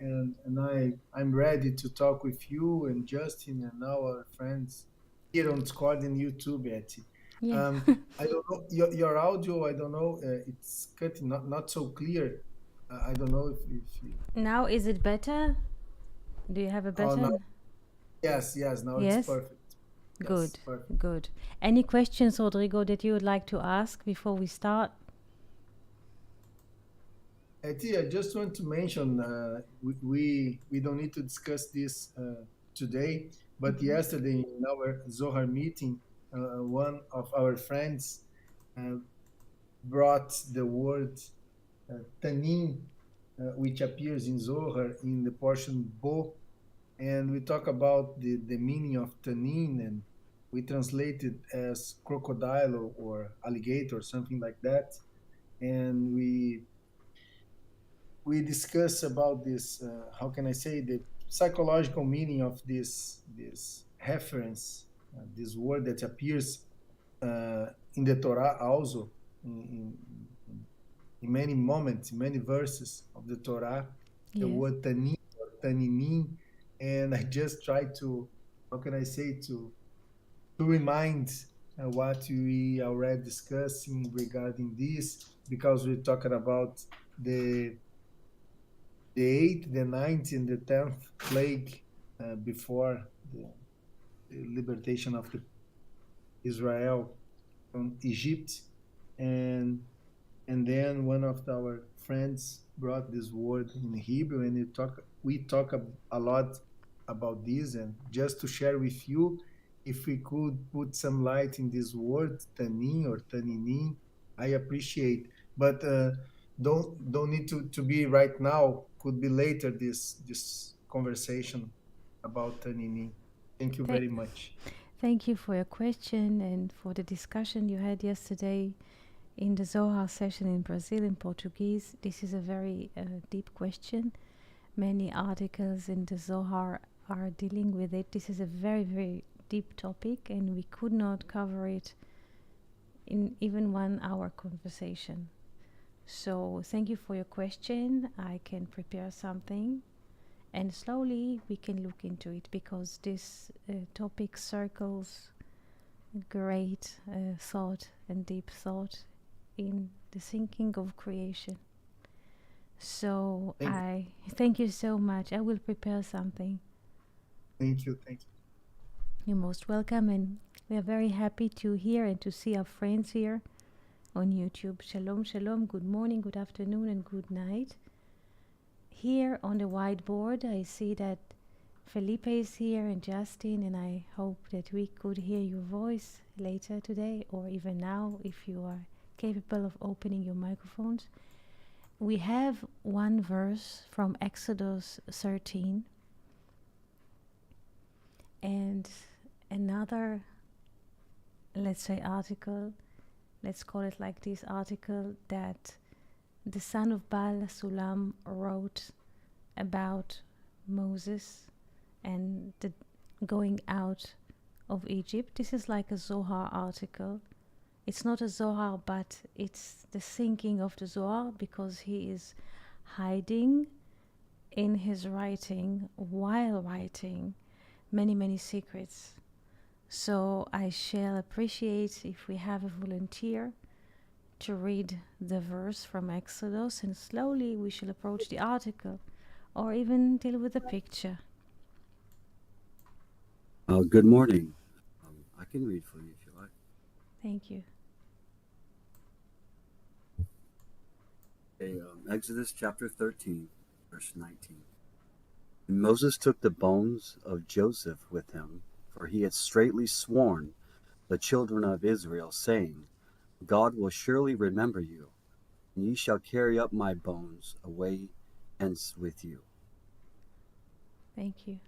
and I'm ready to talk with you and Justin and our friends here on Discord and YouTube, Etty. Yeah. I don't know your audio. I don't know. It's cutting, not so clear. I don't know if you, Now is it better? Do you have a oh no. better? Yes, now it's Yes? perfect. Yes, Good. perfect. Good. Any questions, Rodrigo, that you would like to ask before we start? I just want to mention we don't need to discuss this today, but yesterday in our Zohar meeting, one of our friends uh, brought the word tanin, which appears in Zohar in the portion bo, and we talk about the meaning of tanin, and we translate it as crocodile or alligator, something like that, and we discuss about this. How can I say the psychological meaning of this reference, this word that appears in the Torah also in, in many moments, in many verses of the Torah, the Yes. word tanin or taninin, and I just try to, how can I say, to remind what we already discussing regarding this, because we're talking about the the eighth, the ninth, and the 10th plague before the liberation of the Israel from Egypt, and and then one of our friends brought this word in Hebrew, and we talk a lot about this, and just to share with you, if we could put some light in this word tanin or taninin, I appreciate. But don't need to be right now. Could be later this conversation about taninin. Thank you Thank, very much. thank you for your question and for the discussion you had yesterday in the Zohar session in Brazil in Portuguese. This is a very deep question. Many articles in the Zohar are dealing with it. This is a very, very deep topic, and we could not cover it in even 1 hour conversation. So, thank you for your question. I can prepare something and slowly we can look into it because this topic circles great thought and deep thought in the thinking of creation. So Thank you, I thank you so much. I will prepare something. thank you. You're most welcome, and we are very happy to hear and to see our friends here on YouTube. Shalom, shalom. Good morning, good afternoon, and good night. Here on the whiteboard, I see that Felipe is here and Justin, and I hope that we could hear your voice later today or even now if you are capable of opening your microphones. We have one verse from Exodus 13 and another, let's say, article, let's call it like this article, that the son of Baal Sulam wrote about Moses and the going out of Egypt. This is like a Zohar article. It's not a Zohar, but it's the thinking of the Zohar because he is hiding in his writing while writing many, many secrets. So I shall appreciate if we have a volunteer to read the verse from Exodus, and slowly we shall approach the article or even deal with the picture. Good morning. I can read for you if you like. Thank you. Okay, Exodus chapter 13, verse 19. And Moses took the bones of Joseph with him, for he had straitly sworn the children of Israel, saying, God will surely remember you, and ye shall carry up my bones away hence with you. Thank you.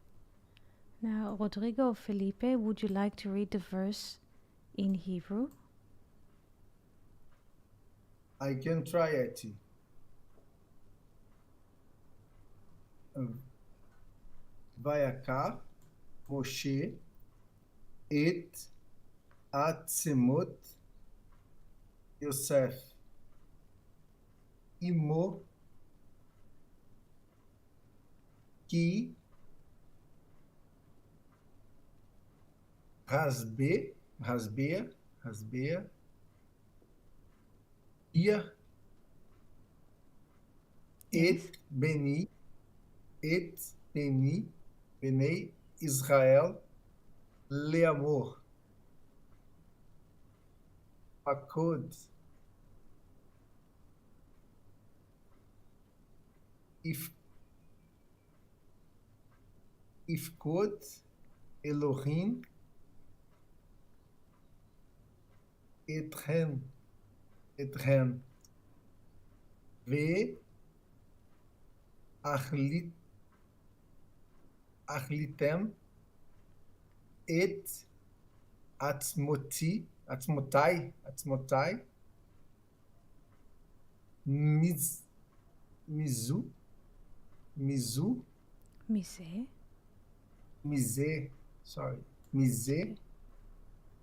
Now, Rodrigo Felipe, would you like to read the verse in Hebrew? I can try it. ויקח משה את עצמות יוסף עמו כי הסביר ihr Yes. בני ישראל לאמור פקוד יפקוד אלוהים אתכם ואכליתם את עצמותיי מזו מזה.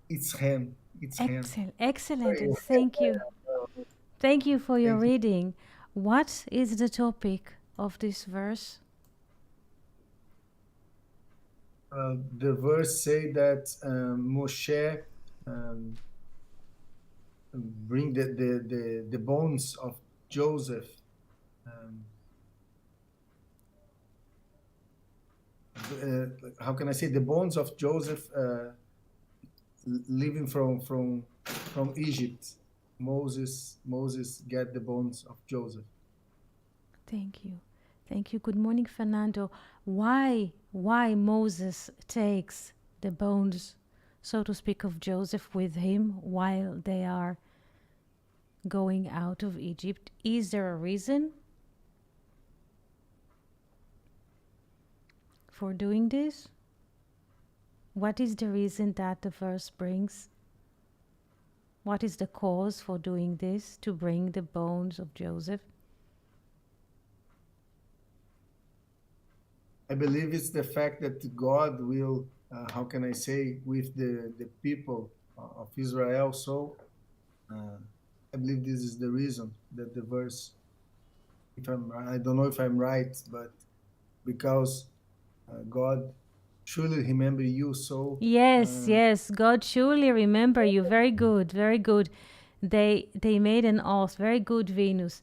איתכם. Excellent. And thank you. Thank you for your reading. What is the topic of this verse? The verse say that Moshe bring the bones of Joseph how can I say, the bones of Joseph living from Egypt. Moses get the bones of Joseph. Thank you. Good morning, Fernando. Why Moses takes the bones, so to speak, of Joseph with him while they are going out of Egypt? Is there a reason for doing this? What is the reason that the verse brings? What is the cause for doing this, to bring the bones of Joseph? I believe it's the fact that God will, how can I say, with the people of Israel. So I believe this is the reason that the verse, I don't know if I'm right, but because God surely remember you. So yes, God surely remember you. Very good. They made an oath. Very good, Venus.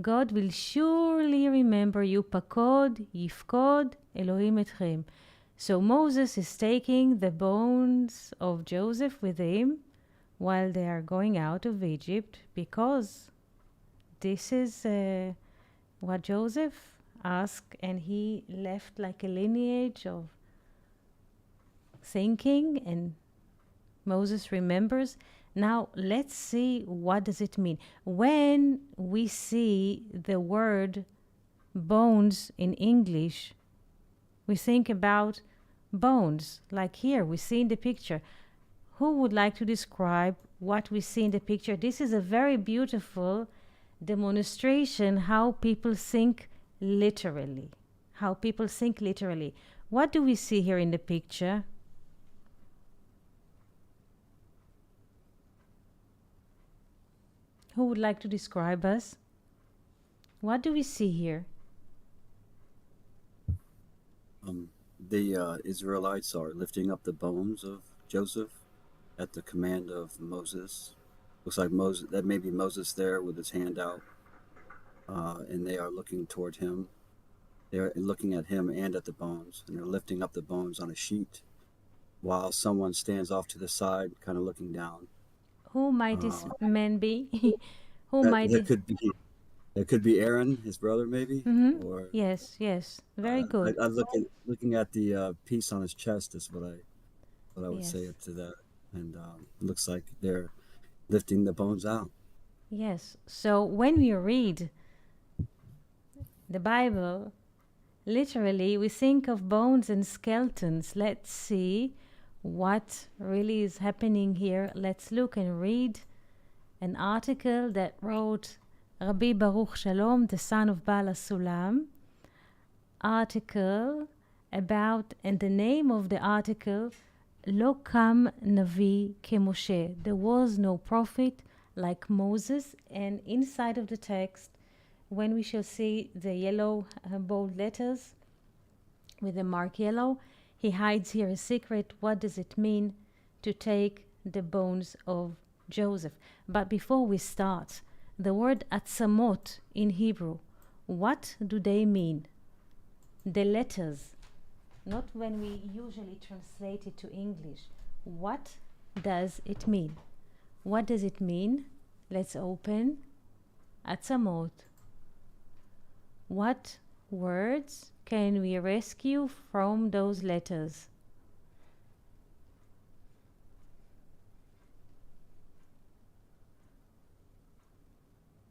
God will surely remember you. Pakod, yifkod, Elohim etchem. So Moses is taking the bones of Joseph with him while they are going out of Egypt, because this is what Joseph asked, and he left like a lineage of thinking, and Moses remembers. Now let's see, what does it mean when we see the word bones in English? We think about bones, like here we see in the picture. Who would like to describe what we see in the picture? This is a very beautiful demonstration how people think literally. What do we see here in the picture? Who would like to describe us? What do we see here? The Israelites are lifting up the bones of Joseph at the command of Moses. Looks like Moses, that may be Moses there with his hand out, and they are looking toward him. They're looking at him and at the bones, and they're lifting up the bones on a sheet while someone stands off to the side, kind of looking down. Who might this man be? It could be Aaron, his brother, maybe. Mm-hmm. Or yes, very good. I looking at the piece on his chest is what I would say to that, and it looks like they're lifting the bones out. Yes. So when we read the Bible, literally, we think of bones and skeletons. Let's see what really is happening here. Let's look and read an article that wrote Rabbi Baruch Shalom, the son of Baal Sulam. Article about, and the name of the article, Lo kam navi kemoshe. There was no prophet like Moses. And inside of the text, when we shall see the yellow bold letters, with the mark yellow. He hides here a secret. What does it mean to take the bones of Joseph? But before we start, the word atzamot in Hebrew, what do they mean? The letters, not when we usually translate it to English. What does it mean? What does it mean? Let's open atzamot. What words can we rescue from those letters?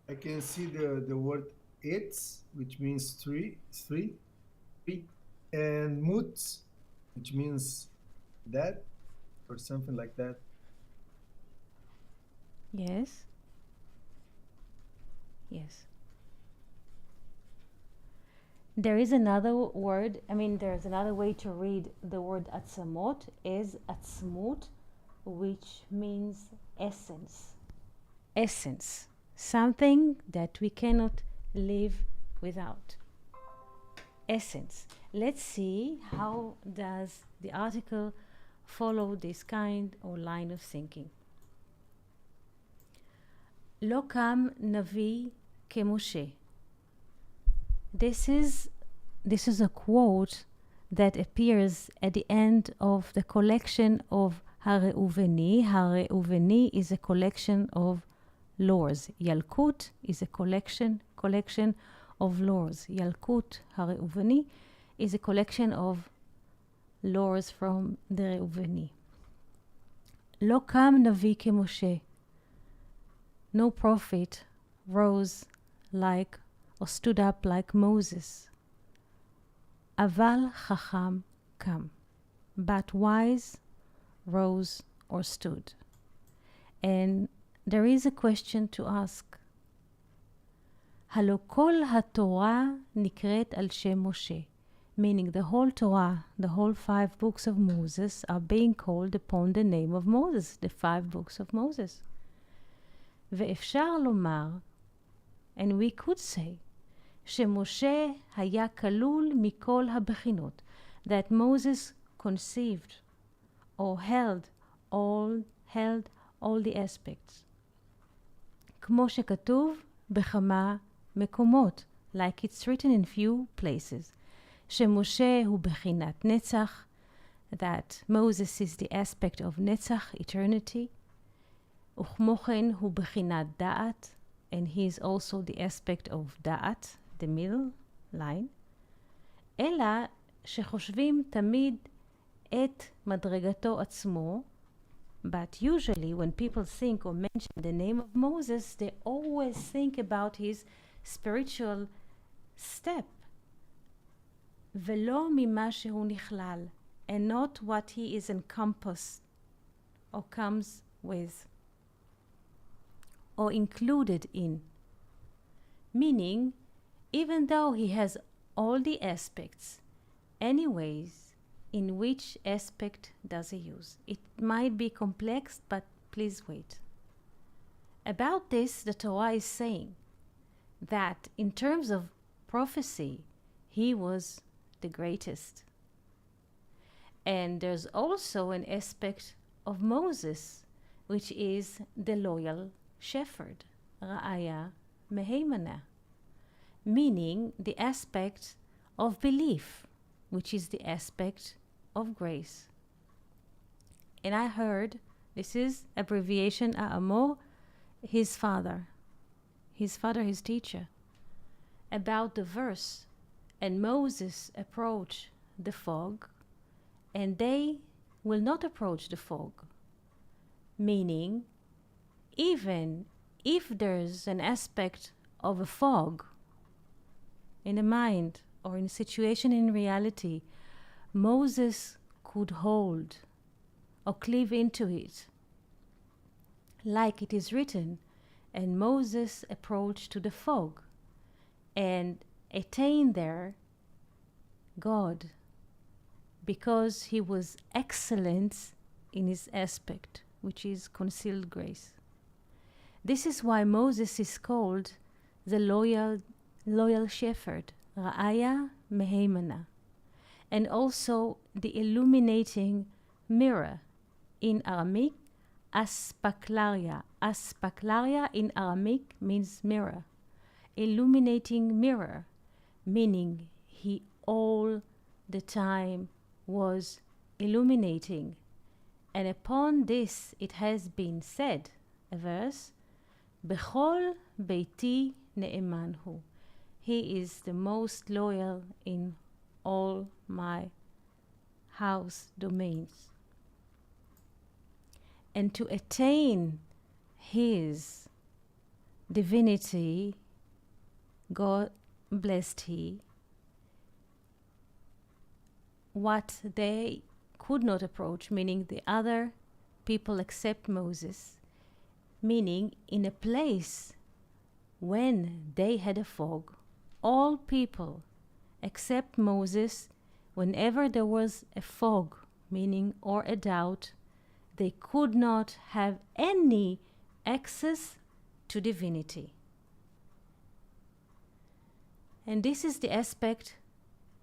I can see the word it's, which means three, and mut, which means that, or something like that. Yes. Yes. There is another word, there's another way to read the word atzamot, is atzmut, which means essence. Essence. Something that we cannot live without. Essence. Let's see how does the article follow this kind or line of thinking. לא קם נביא כמשה. This is a quote that appears at the end of the collection of Hareuveni. Hareuveni is a collection of laws. Yalkut is a collection of laws. Yalkut Hareuveni is a collection of laws from the Reuveni. לא קם נביא כמשה. No prophet rose like or stood up like Moses. Aval chacham kam. But wise rose or stood. And there is a question to ask. הלא כל התורה נקראת על שם משה. Meaning the whole Torah, the whole 5 books of Moses are being called upon the name of Moses, the 5 books of Moses. ואפשר לומר, and we could say, שמשה היה כלול מכל הבחינות, that Moses conceived or held all the aspects. כמו שכתוב בכמה מקומות, like it's written in few places, שמשה הוא בחינת נצח, that Moses is the aspect of נצח, eternity, וכמו כן הוא בחינת דעת, and he is also the aspect of דעת, the middle line, אלא שחושבים תמיד את מדרגתו עצמו, but usually when people think or mention the name of Moses, they always think about his spiritual step, ולא ממה שהוא נכלל, and not what he is encompassed or comes with or included in. Meaning, even though he has all the aspects, anyways, in which aspect does he use? It might be complex, but please wait. About this, the Torah is saying that in terms of prophecy, he was the greatest. And there's also an aspect of Moses, which is the loyal shepherd, Ra'aya Meheimana, meaning the aspect of belief, which is the aspect of grace. And I heard, this is abbreviation A'amo, his father, his teacher, about the verse, and Moses approached the fog, and they will not approach the fog, meaning even if there's an aspect of a fog in the mind or in a situation in reality, Moses could hold or cleave into it. Like it is written, and Moses approached to the fog and attained there God, because he was excellent in his aspect, which is concealed grace. This is why Moses is called the loyal shepherd, Ra'aya Meheimana. and also the illuminating mirror in Aramaic, aspaklaria. Aspaklaria in Aramaic means mirror. Illuminating mirror, meaning he all the time was illuminating. And upon this it has been said, a verse, Bechol beiti ne'eman hu. He is the most loyal in all my house domains. And to attain his divinity, God blessed he, what they could not approach, meaning the other people except Moses, meaning in a place when they had a fog, all people except Moses, whenever there was a fog, meaning or a doubt, they could not have any access to divinity. And this is the aspect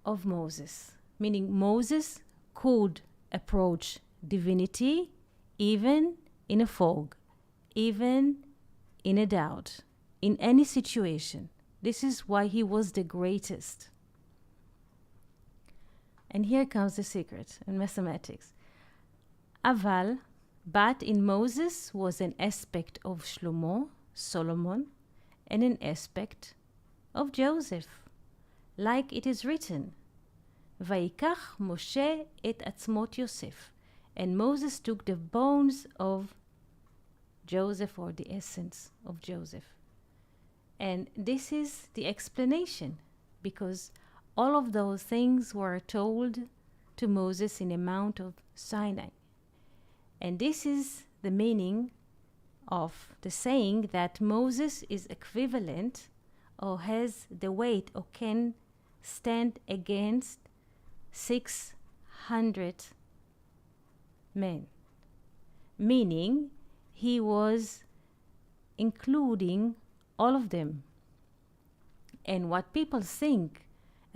of Moses, meaning Moses could approach divinity even in a fog, even in a doubt, in any situation. This is why he was the greatest. And here comes the secret in mathematics. Aval, but in Moses was an aspect of Shlomo, Solomon, and an aspect of Joseph, like it is written, Vayikach Moshe et atzmot Yosef, and Moses took the bones of Joseph, or the essence of Joseph. And this is the explanation, because all of those things were told to Moses in the Mount of Sinai. And this is the meaning of the saying that Moses is equivalent or has the weight or can stand against 600 men. Meaning he was including all of them. And what people think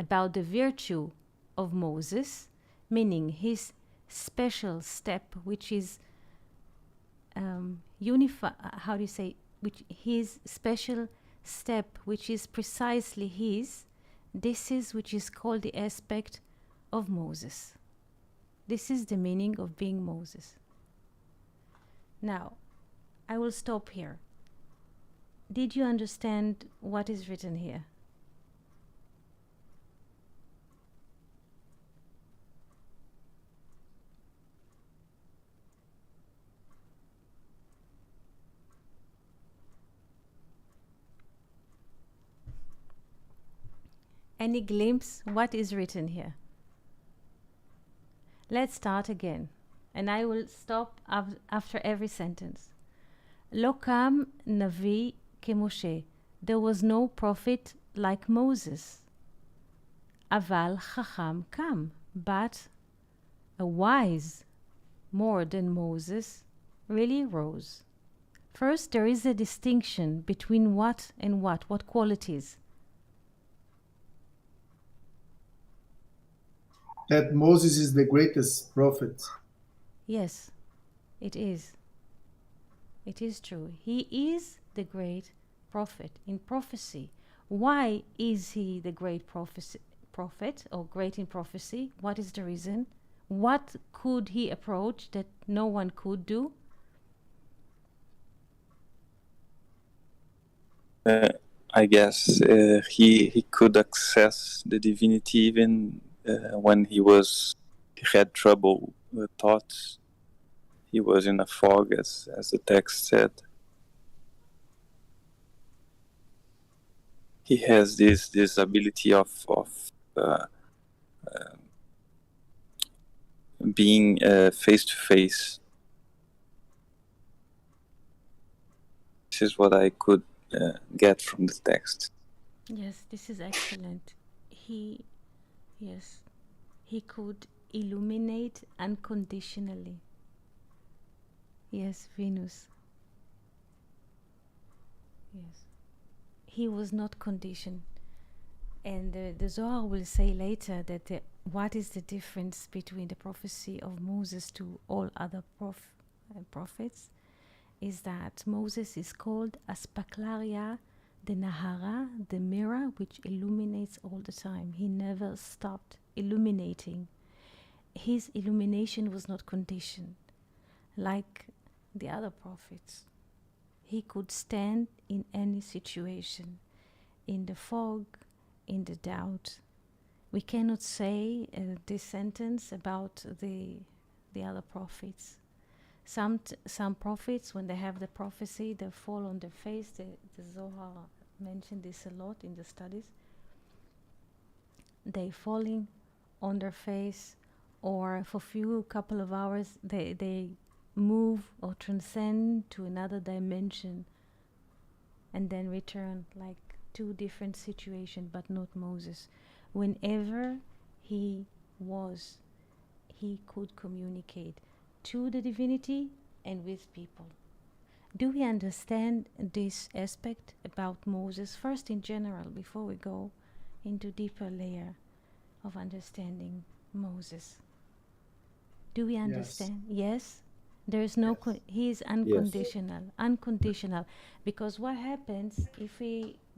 about the virtue of Moses, meaning his special step, which is which his special step, which is precisely his, this is which is called the aspect of Moses. This is the meaning of being Moses. Now, I will stop here. Did you understand what is written here? Any glimpse what is written here? Let's start again, and I will stop after every sentence. Lo kam navi kemoshe. There was no prophet like Moses. Aval chacham kam. But a wise, more than Moses, really rose. First, there is a distinction between what and what qualities. That Moses is the greatest prophet. Yes, it is. It is true. He is the great prophet in prophecy. Why is he the great prophet or great in prophecy? What is the reason? What could he approach that no one could do? I guess he could access the divinity even when he had trouble with thoughts. He was in a fog, as the text said. He has this ability of being face to face. This is what I could get from the text. Yes, this is excellent. He could illuminate unconditionally. Yes, Venus. Yes. He was not conditioned. And the Zohar will say later that what is the difference between the prophecy of Moses to all other prophets is that Moses is called Aspaklaria, the Nahara, the mirror which illuminates all the time. He never stopped illuminating. His illumination was not conditioned like the other prophets. He could stand in any situation, in the fog, in the doubt. We cannot say this sentence about the other prophets. Some prophets, when they have the prophecy, they fall on their face. The Zohar mentioned this a lot in the studies. They falling on their face, or for couple of hours, they move or transcend to another dimension and then return, like two different situations, but not Moses. Whenever he could communicate to the divinity and with people. Do we understand this aspect about Moses first in general before we go into deeper layer of understanding Moses? Do we understand? Yes? There is no, Yes. he is unconditional. Because what happens if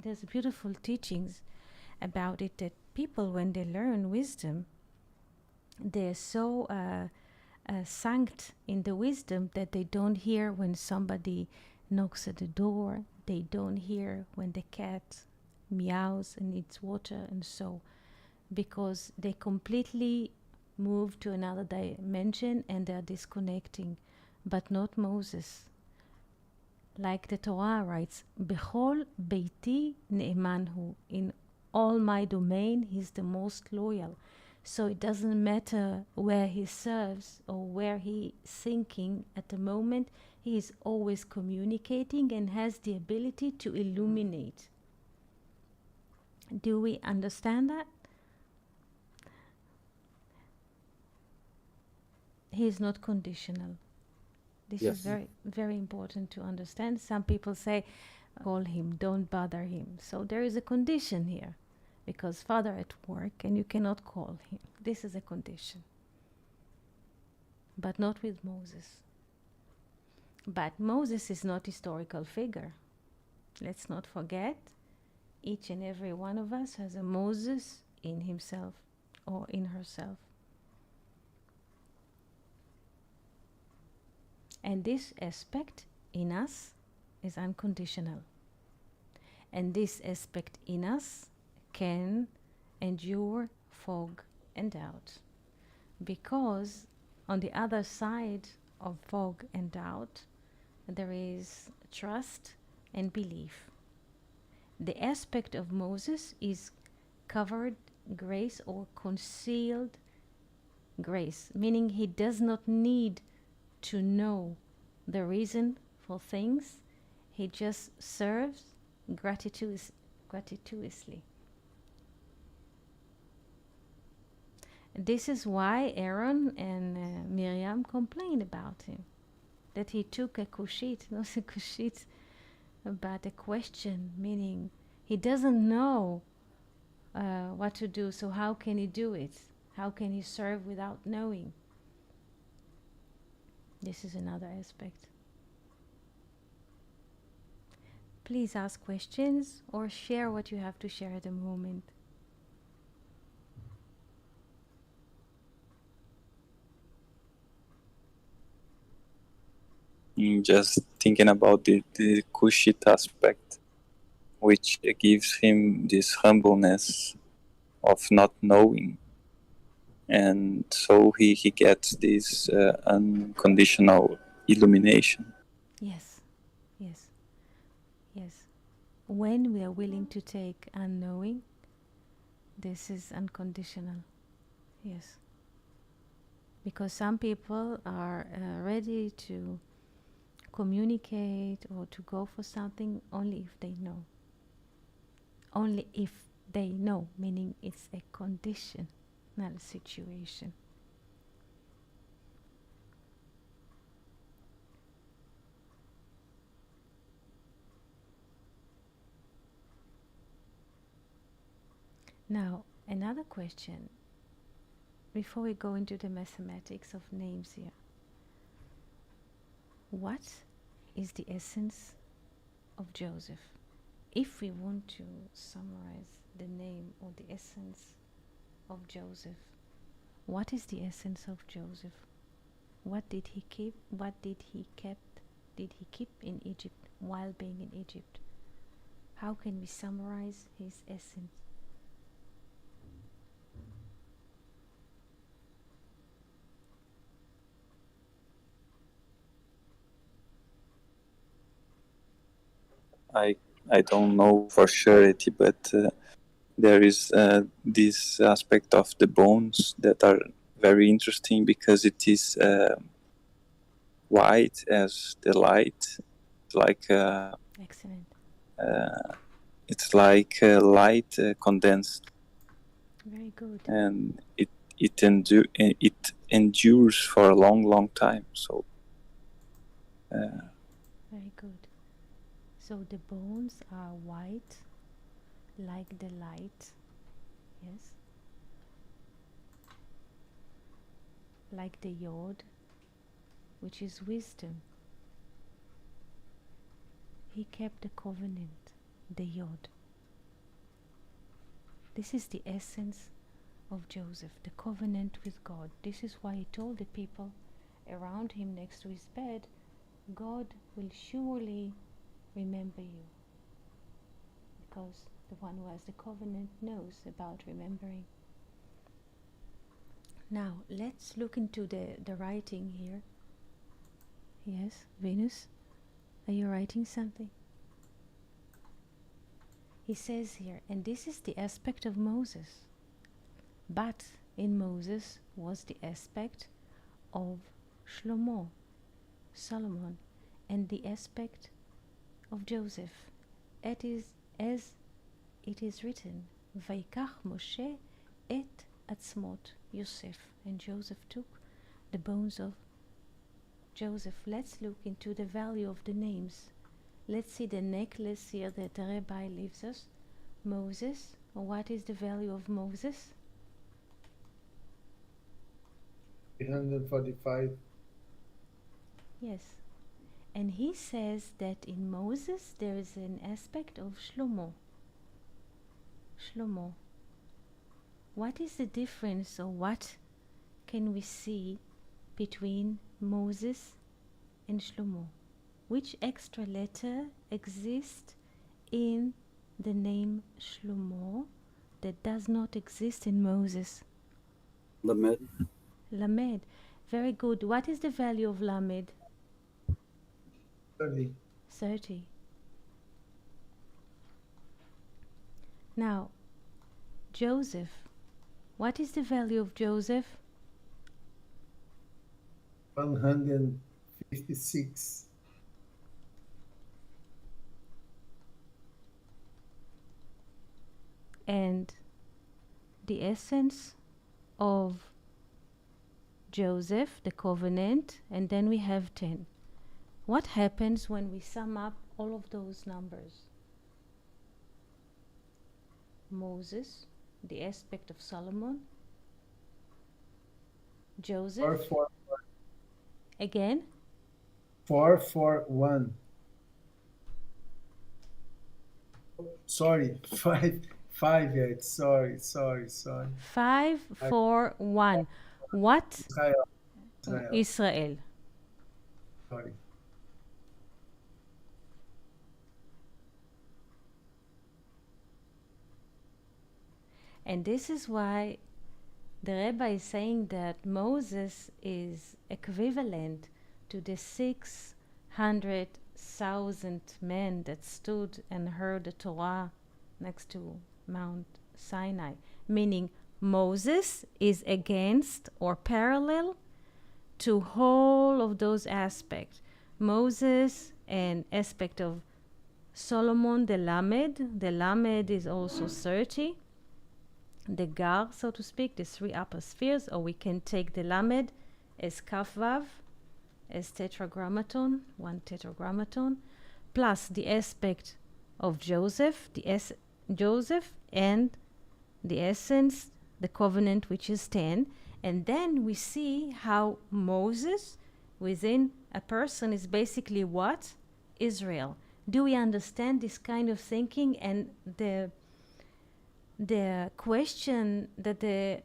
there's beautiful teachings about it, that people, when they learn wisdom, they're so sunk in the wisdom that they don't hear when somebody knocks at the door. They don't hear when the cat meows and needs water, and so, because they completely move to another dimension and they're disconnecting. But not Moses. Like the Torah writes, Bechol beiti ne'eman hu. In all my domain, he's the most loyal. So it doesn't matter where he serves or where he's thinking at the moment, he is always communicating and has the ability to illuminate. Do we understand that? He is not conditional. This Yes. is very, very important to understand. Some people say, call him, don't bother him. So there is a condition here, because Father at work and you cannot call him. This is a condition. But not with Moses. But Moses is not historical figure. Let's not forget, each and every one of us has a Moses in himself or in herself. And this aspect in us is unconditional. And this aspect in us can endure fog and doubt. Because on the other side of fog and doubt, there is trust and belief. The aspect of Moses is covered grace or concealed grace, meaning he does not need to know the reason for things. He just serves gratuitously. This is why Aaron and Miriam complained about him, that he took a kushit, not a kushit, but a question, meaning he doesn't know what to do, so how can he do it? How can he serve without knowing? This is another aspect. Please ask questions or share what you have to share at the moment. Just thinking about the Kushit aspect, which gives him this humbleness of not knowing. And so he gets this unconditional illumination. Yes, yes, yes. When we are willing to take unknowing, this is unconditional. Yes. Because some people are ready to communicate or to go for something only if they know. Only if they know, meaning it's a condition, not a situation. Now, another question. before we go into the mathematics of names here, what is the essence of Joseph? If we want to summarize the name or the essence of Joseph, what is the essence of Joseph? What did he keep? What did he keep in Egypt while being in Egypt? How can we summarize his essence? I don't know for surety, but there is this aspect of the bones that are very interesting because it is white as the light, like Excellent. it's like light condensed, Very good. and it endures for a long time. So Very good. So the bones are white, like the light, yes, like the yod, which is wisdom. He kept the covenant, the yod. This is the essence of Joseph, the covenant with God. This is why he told the people around him next to his bed, God will surely remember you, because the one who has the covenant knows about remembering. Now let's look into the writing here. Yes, Venus, are you writing something? He says here, and this is the aspect of Moses, but in Moses was the aspect of Shlomo, Solomon, and the aspect of Joseph. It is as it is written, Vaikach Moshe et atzmot Yosef, and Joseph took the bones of Joseph. Let's look into the value of the names. Let's see the necklace here that the Rabbi leaves us. Moses, what is the value of Moses? 345. Yes. And he says that in Moses there is an aspect of Shlomo. Shlomo. What is the difference, or what can we see between Moses and Shlomo? Which extra letter exists in the name Shlomo that does not exist in Moses? Lamed. Lamed. Very good. What is the value of Lamed? 30. 30. Now, Joseph. What is the value of Joseph? 156. And the essence of Joseph, the covenant, and then we have 10. What happens when we sum up all of those numbers? Moses, the aspect of Solomon, Joseph, 441. again, 441. Sorry, 5 Sorry. 5, 4, 1. What? Israel. Israel. Sorry. And this is why the Rebbe is saying that Moses is equivalent to the 600,000 men that stood and heard the Torah next to Mount Sinai. Meaning Moses is against or parallel to all of those aspects. Moses and aspect of Solomon, the Lamed is also 30. The Gar, so to speak, the 3 upper spheres, or we can take the Lamed as Kafvav, as tetragrammaton, 1 tetragrammaton, plus the aspect of Joseph, Joseph and the essence, the covenant, which is 10. And then we see how Moses within a person is basically what? Israel. Do we understand this kind of thinking and the question that the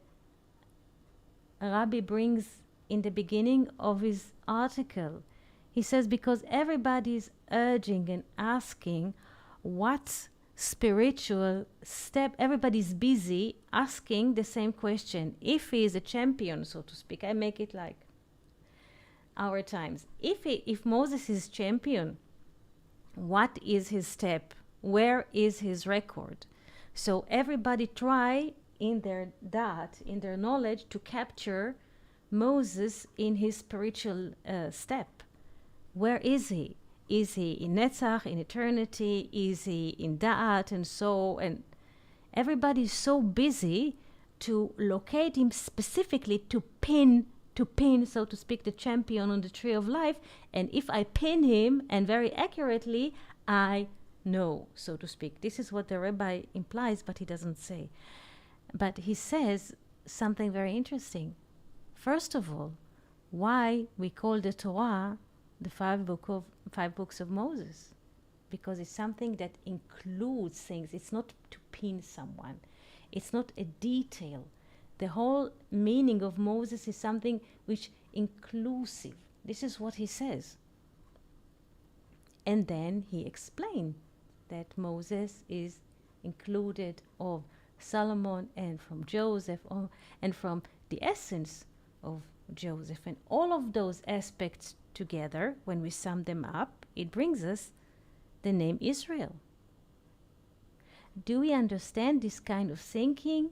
Rabbi brings in the beginning of his article? He says, because everybody is urging and asking what spiritual step, everybody's busy asking the same question. If he is a champion, so to speak, I make it like our times. If Moses is champion, what is his step? Where is his record? So everybody try in their in their knowledge, to capture Moses in his spiritual step. Where is he? Is he in Netzach, in eternity? Is he in Da'at? And everybody is so busy to locate him specifically, to pin, so to speak, the champion on the tree of life. And if I pin him, and very accurately, I know, so to speak. This is what the rabbi implies, but he doesn't say. But he says something very interesting. First of all, why we call the Torah the five books of Moses? Because it's something that includes things. It's not to pin someone. It's not a detail. The whole meaning of Moses is something which inclusive. This is what he says. And then he explained that Moses is included of Solomon and from Joseph, and from the essence of Joseph. And all of those aspects together, when we sum them up, it brings us the name Israel. Do we understand this kind of thinking?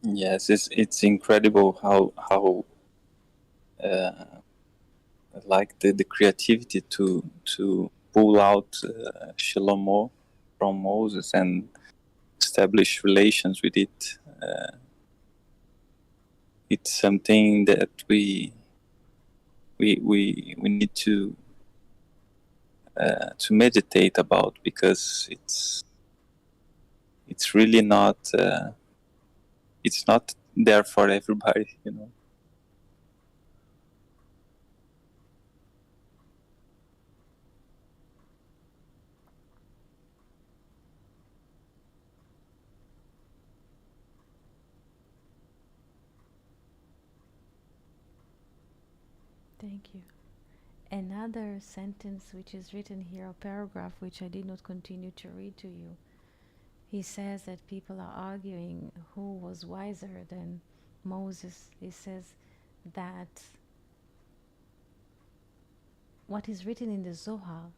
Yes, it's incredible how like the creativity to pull out Shlomo from Moses and establish relations with it. It's something that we need to meditate about, because it's really not it's not there for everybody, you know. Thank you. Another sentence which is written here, a paragraph which I did not continue to read to you. He says that people are arguing who was wiser than Moses. He says that what is written in the Zohar,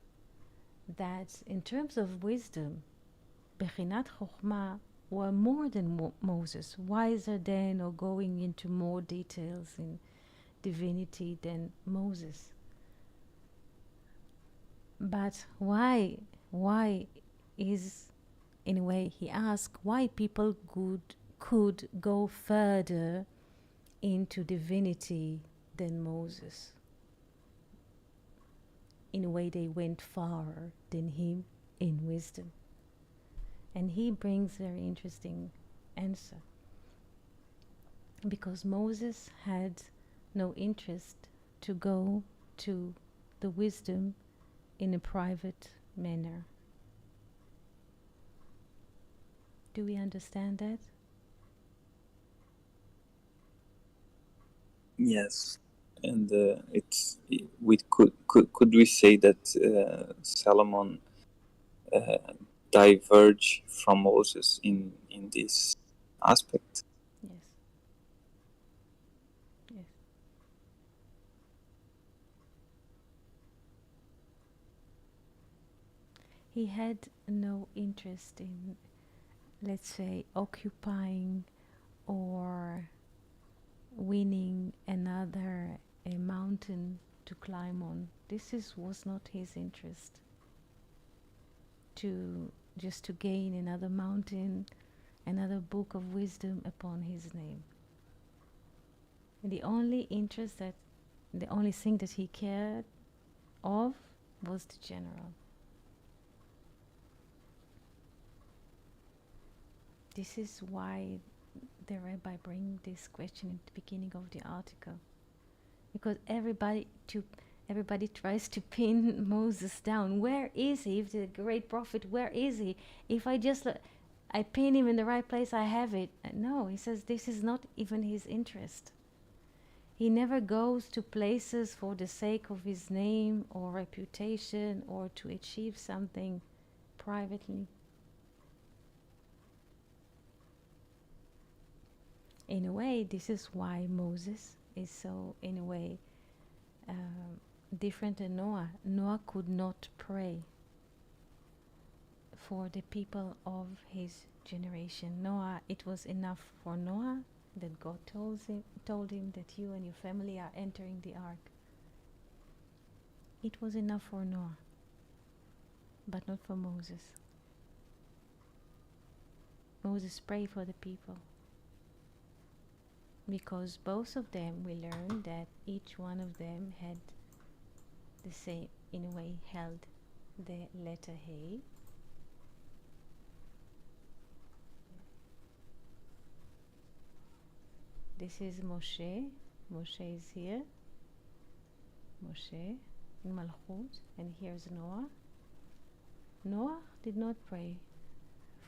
that in terms of wisdom, Bechinat Chokhmah were more than Moses, wiser than, or going into more details in divinity than Moses. But why is, in a way, he asked, why people could go further into divinity than Moses? In a way, they went farther than him in wisdom. And he brings very interesting answer. Because Moses had no interest to go to the wisdom in a private manner. Do we understand that? Yes, and we could we say that Solomon diverge from Moses in this aspect? Yes. Yes. He had no interest in, let's say, occupying or winning another a mountain to climb on. Was not his interest. To just to gain another mountain, another book of wisdom upon his name. And the only thing that he cared was the general. This is why the rabbi bring this question at the beginning of the article, because everybody tries to pin Moses down. Where is he? If the great prophet, where is he? If I pin him in the right place, I have it. No, he says this is not even his interest. He never goes to places for the sake of his name or reputation or to achieve something privately. In a way, this is why Moses is so, in a way, different than Noah. Noah could not pray for the people of his generation. Noah, it was enough for Noah that God told him that you and your family are entering the ark. It was enough for Noah, but not for Moses. Moses prayed for the people, because both of them, we learned that each one of them had the same, in a way, held the letter He. This is Moshe. Moshe is here. Moshe in Malchut, and here's Noah. Noah did not pray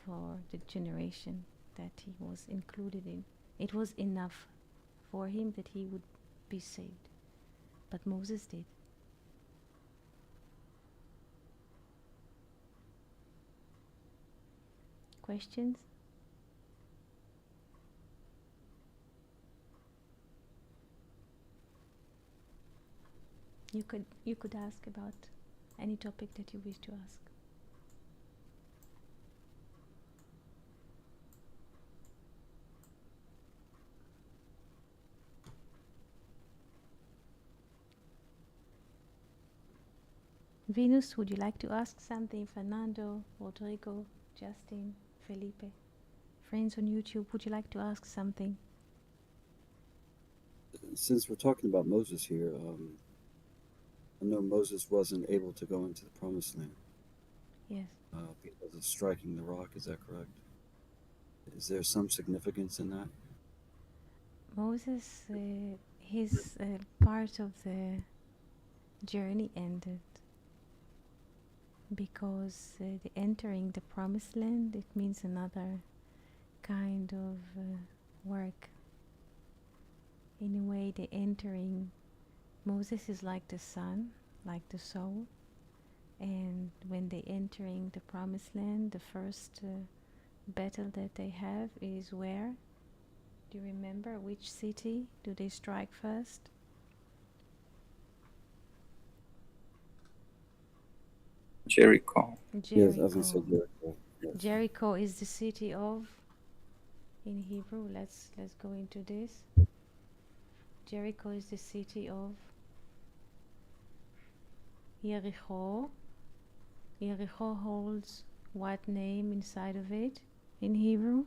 for the generation that he was included in. It was enough for him that he would be saved. But Moses did. Questions? You could ask about any topic that you wish to ask. Venus, would you like to ask something? Fernando, Rodrigo, Justin, Felipe, friends on YouTube, would you like to ask something? Since we're talking about Moses here, I know Moses wasn't able to go into the Promised Land. Yes. Because of striking the rock. Is that correct? Is there some significance in that? Moses, his part of the journey ended because the entering the Promised Land, it means another kind of work. In a way, the entering, Moses is like the sun, like the soul, and when they entering the Promised Land, the first battle that they have is where? Do you remember which city do they strike first? Jericho. Yes, I was going to say Jericho. Yes. Jericho is the city of, in Hebrew, let's go into this. Jericho is the city of Jericho. Jericho holds what name inside of it in Hebrew?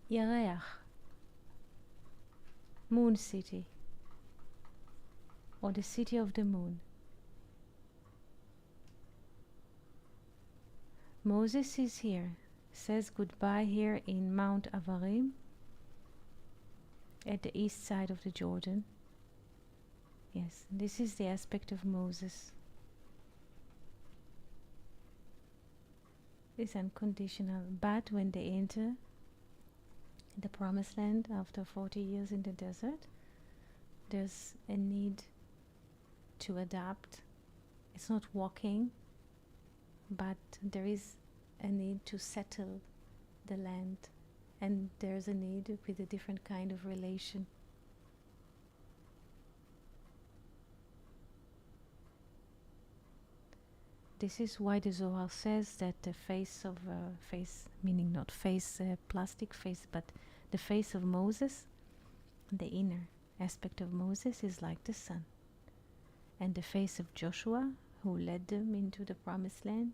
Yereach, Moon City, or the city of the moon. Moses is here, says goodbye here in Mount Avarim, at the east side of the Jordan. Yes, this is the aspect of Moses. It's unconditional, but when they enter the Promised Land after 40 years in the desert, there's a need to adapt. It's not walking, but there is a need to settle the land, and there's a need with a different kind of relation. This is why the Zohar says that the face of face, meaning not face, plastic face, but the face of Moses, the inner aspect of Moses, is like the sun, and the face of Joshua, who led them into the Promised Land,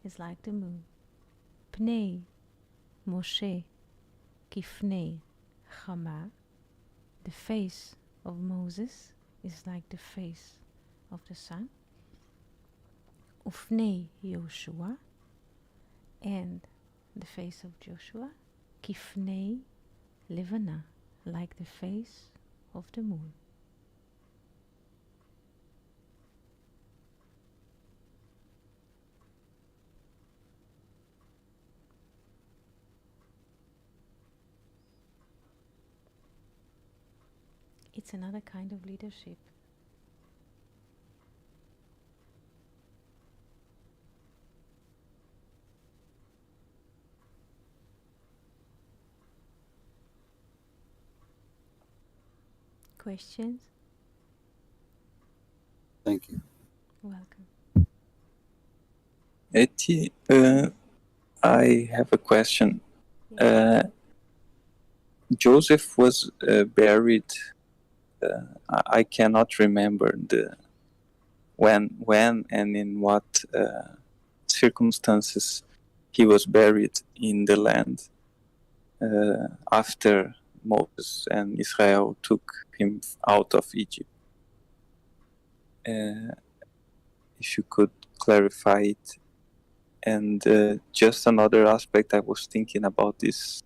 is like the moon. Pnei Moshe kifnei chama the face of Moses is like the face of the sun. Ufnei Yoshua, and the face of Joshua, Kifnei Levana, like the face of the moon. It's another kind of leadership. Questions? Thank you. Welcome. Eti, I have a question. Yes. Joseph was buried. I cannot remember the when and in what circumstances he was buried in the land after Moses and Israel took him out of Egypt. If you could clarify it. And just another aspect I was thinking about this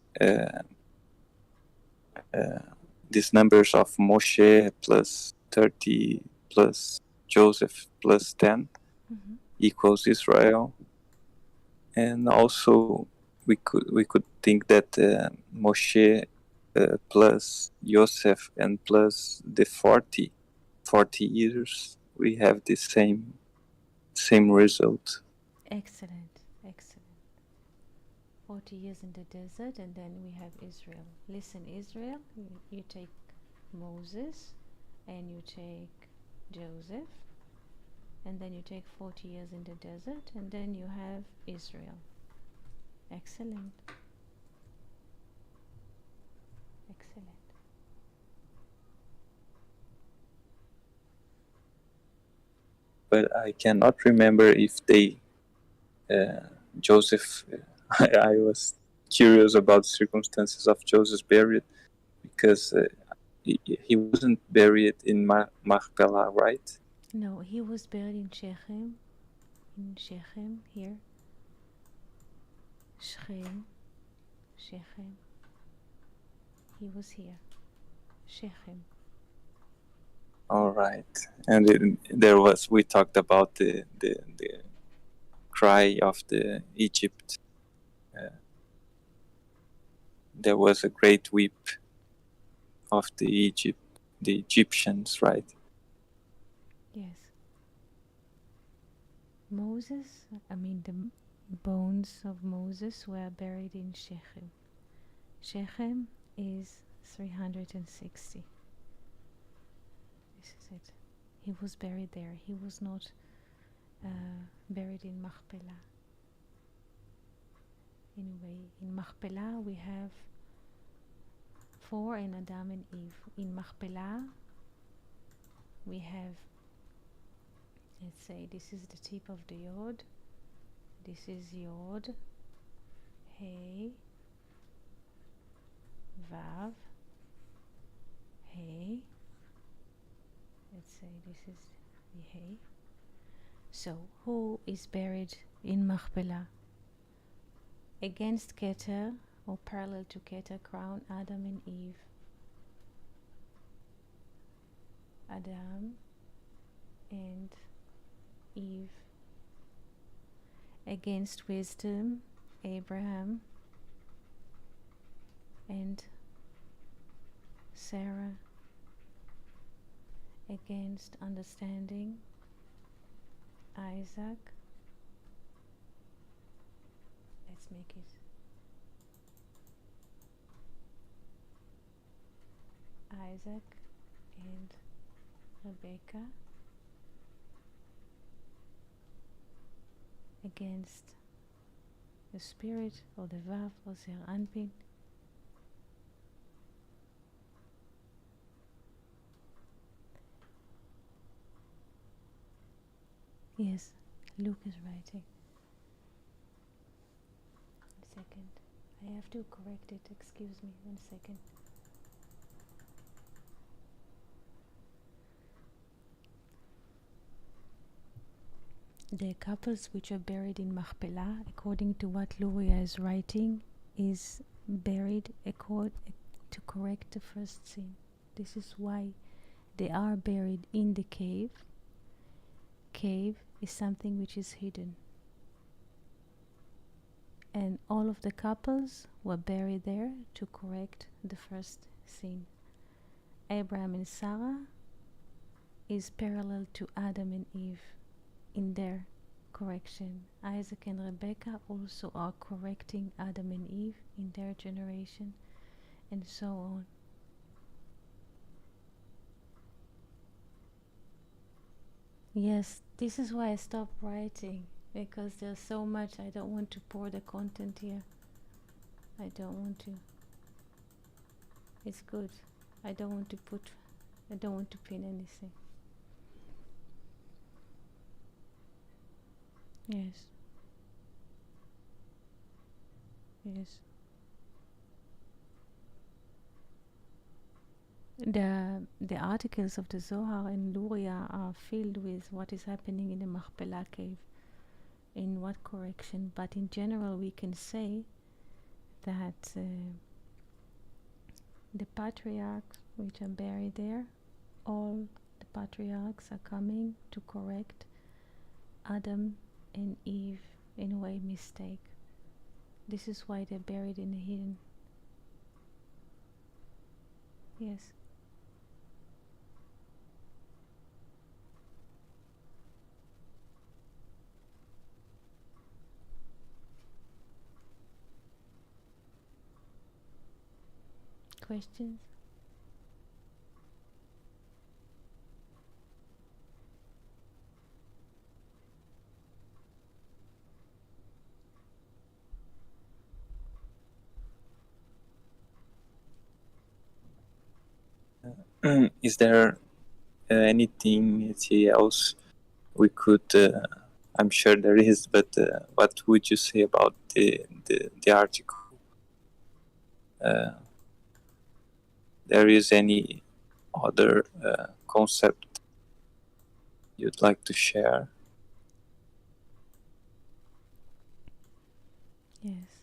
these numbers of Moshe plus 30 plus Joseph plus 10 equals Israel. And also we could think that Moshe plus Joseph and plus the 40 years, we have the same result. Excellent, excellent. 40 years in the desert, and then we have Israel. Listen, Israel, you take Moses, and you take Joseph, and then you take 40 years in the desert, and then you have Israel. Excellent. Excellent. But I cannot remember if they Joseph. I was curious about the circumstances of Joseph's burial because he wasn't buried in Machpelah, right? No, he was buried in Shechem. In Shechem, here. Shechem. He was here. Shechem. All right, and we talked about the cry of the Egypt. There was a great weep of the Egyptians, right? Yes. Moses, the bones of Moses were buried in Shechem. Shechem is 360. This is it. He was buried there. He was not buried in Machpelah. Anyway, in Machpelah we have 4 in Adam and Eve. In Machpelah we have, let's say, this is the tip of the Yod. This is Yod, Hey, Vav, Hey. Let's say this is the Hey. So, who is buried in Machpelah? Against Keter, or parallel to Keter, crown Adam and Eve. Adam and Eve. Against wisdom, Abraham and Sarah. Against understanding, Isaac. Let's make it Isaac and Rebecca. Against the spirit or the Vav or Zer Anpin. Yes, Luke is writing. 1 second. I have to correct it. Excuse me. 1 second. The couples which are buried in Machpelah, according to what Luria is writing, is buried to correct the first sin. This is why they are buried in the cave. Cave is something which is hidden. And all of the couples were buried there to correct the first sin. Abraham and Sarah is parallel to Adam and Eve in their correction. Isaac and Rebekah also are correcting Adam and Eve in their generation, and so on. Yes, this is why I stopped writing, because there's so much. I don't want to pour the content here. I don't want to. It's good. I don't want to pin anything. Yes. Yes. The articles of the Zohar and Luria are filled with what is happening in the Machpelah cave, in what correction. But in general, we can say that the patriarchs which are buried there, all the patriarchs are coming to correct Adam and Eve in a way mistake. This is why they're buried in the hidden. Yes. Questions? Is there anything else we could? I'm sure there is, but what would you say about the article? There is any other concept you'd like to share? Yes.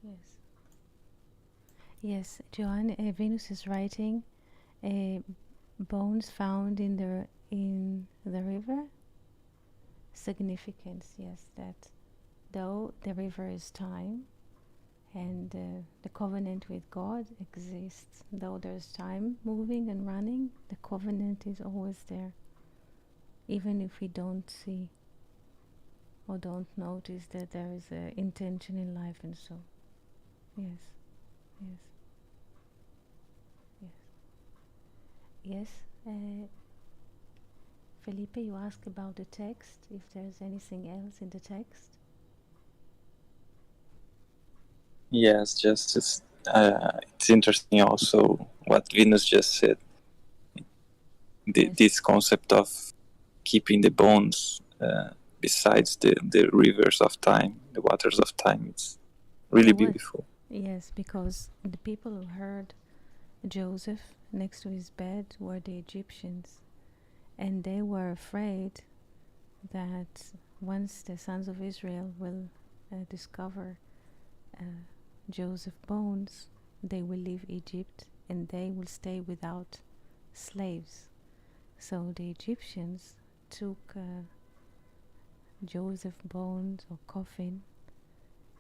Yes. Yes, Joanne, Venus is writing bones found in the river. Significance, yes, that though the river is time and the covenant with God exists, though there's time moving and running, the covenant is always there, even if we don't see or don't notice that there is an intention in life. And so yes, yes, yes, yes. Felipe, you asked about the text, if there's anything else in the text. Yes, just it's interesting also what Venus just said. Yes. This concept of keeping the bones besides the rivers of time, the waters of time, it's really beautiful. Yes, because the people who heard Joseph next to his bed were the Egyptians, and they were afraid that once the sons of Israel will discover Joseph's bones, they will leave Egypt and they will stay without slaves. So the Egyptians took Joseph's bones or coffin,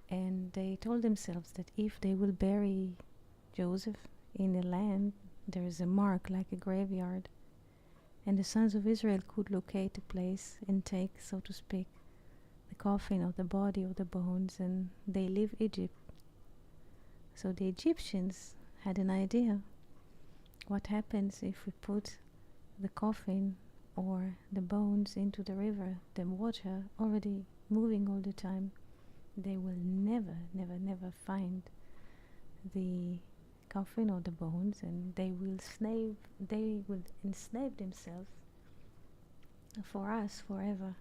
and they told themselves that if they will bury Joseph in a land, there is a mark like a graveyard, and the sons of Israel could locate a place and take, so to speak, the coffin or the body or the bones, and they leave Egypt. So the Egyptians had an idea. What happens if we put the coffin or the bones into the river, the water already moving all the time? They will never, never, never find the coffin or the bones, and they will enslave themselves for us forever.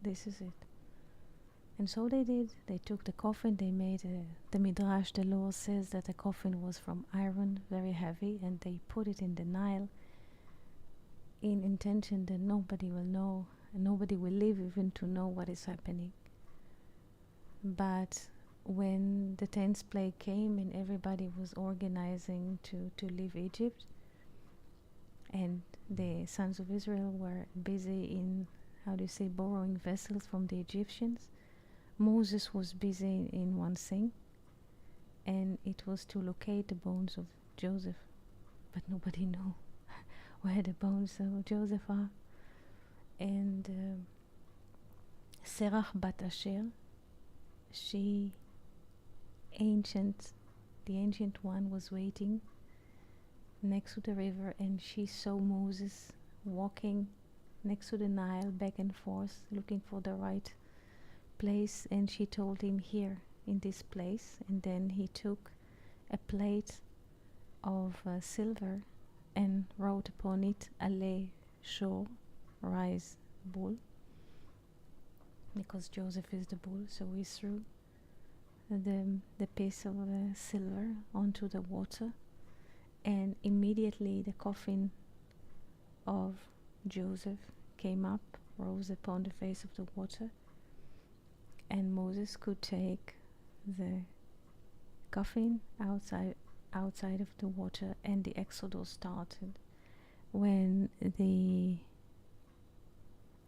This is it. And so they did. They took the coffin, they made the Midrash, the law says that the coffin was from iron, very heavy, and they put it in the Nile in intention that nobody will know nobody will live even to know what is happening. But when the 10th plague came and everybody was organizing to leave Egypt, and the sons of Israel were busy in, how do you say, borrowing vessels from the Egyptians, Moses was busy in one thing, and it was to locate the bones of Joseph. But nobody knew where the bones of Joseph are. And Serach bat Asher, the ancient one, was waiting next to the river, and she saw Moses walking next to the Nile, back and forth, looking for the right place, and she told him, here in this place. And then he took a plate of silver and wrote upon it, Ale Shor, rise bull, because Joseph is the bull. So he threw the piece of silver onto the water, and immediately the coffin of Joseph came up, rose upon the face of the water, and Moses could take the coffin outside of the water, and the Exodus started. When the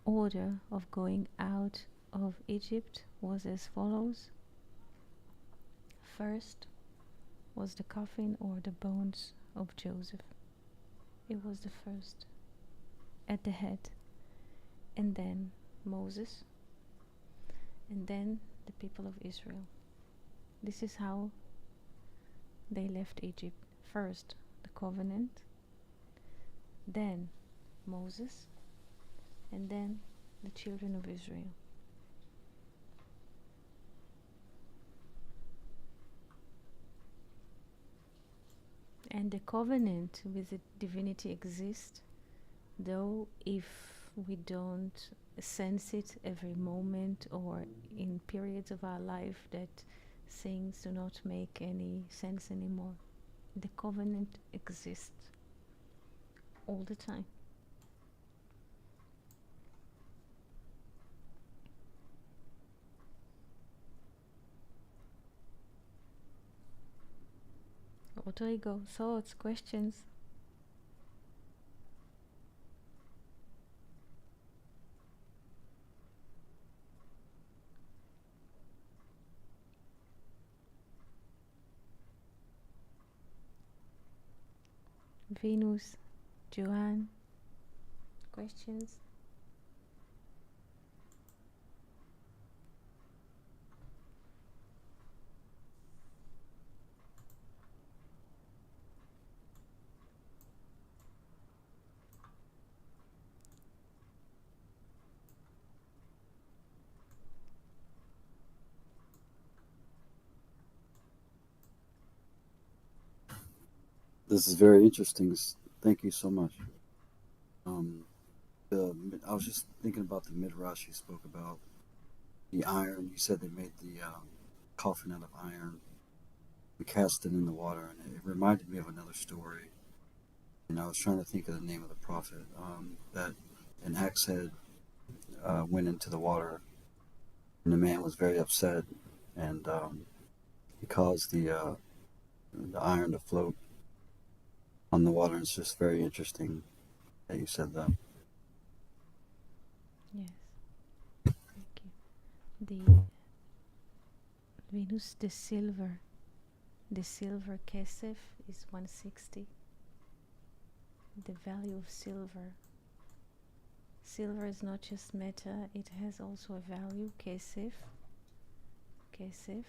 order of going out of Egypt was as follows: first was the coffin or the bones of Joseph. It was the first at the head, and then Moses, and then the people of Israel. This is how they left Egypt. First the covenant, then Moses, and then the children of Israel. And the covenant with the divinity exists, though if we don't sense it every moment or in periods of our life that things do not make any sense anymore. The covenant exists all the time. Rodrigo, thoughts, questions? Venus, Joanne, questions? This is very interesting. Thank you so much. I was just thinking about the midrash you spoke about, the iron. You said they made the coffin out of iron and cast it in the water, and it reminded me of another story. And I was trying to think of the name of the prophet that an axe head went into the water, and the man was very upset, and he caused the iron to float on the water. It's just very interesting that you said that. Yes, thank you. The Venus, the silver kesef is 160. The value of silver. Silver is not just metal, it has also a value, kesef. Kesef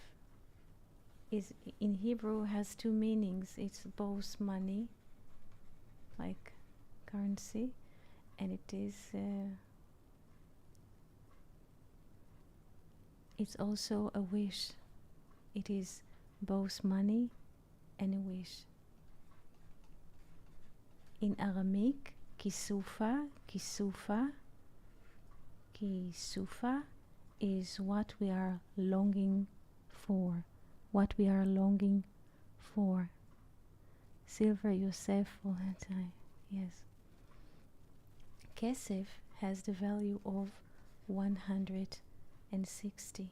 is in Hebrew has two meanings. It's both money, like currency, and it is it's also a wish. It is both money and a wish. In Aramaic, kisufa is what we are longing for. What we are longing for. Silver, Yosef, all the time. Yes. Kesef has the value of 160.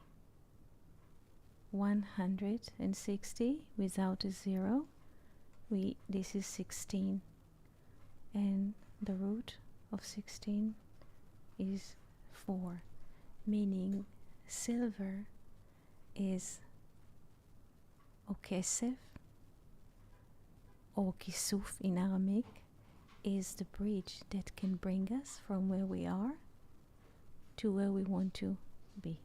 160 without a zero, this is 16, and the root of 16 is 4, meaning silver is kesef, or kisuf in Aramaic, is the bridge that can bring us from where we are to where we want to be.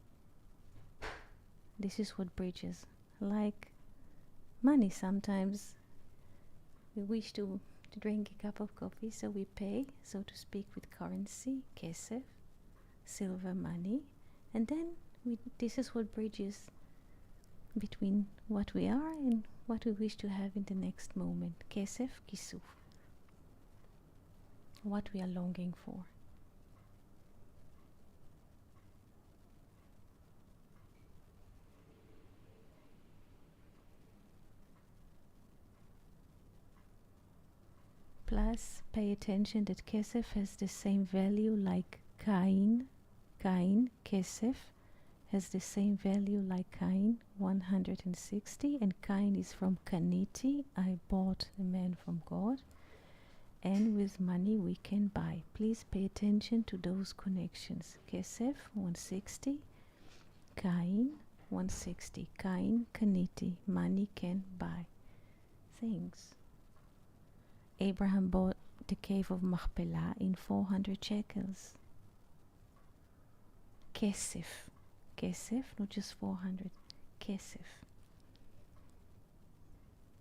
This is what bridges, like money. Sometimes we wish to drink a cup of coffee, so we pay, so to speak, with currency, kesef, silver money, and then this is what bridges between what we are and what we wish to have in the next moment. Kesef, kisuf, what we are longing for. Plus, pay attention that kesef has the same value like Cain. Cain, kesef, has the same value like Cain, 160, and Cain is from Kaniti, I bought a man from God, and with money we can buy. Please pay attention to those connections. Kesef, 160, Cain, 160. Cain, Kaniti, money can buy things. Abraham bought the cave of Machpelah in 400 shekels. Kesef. Kesef, not just 400. Kesef.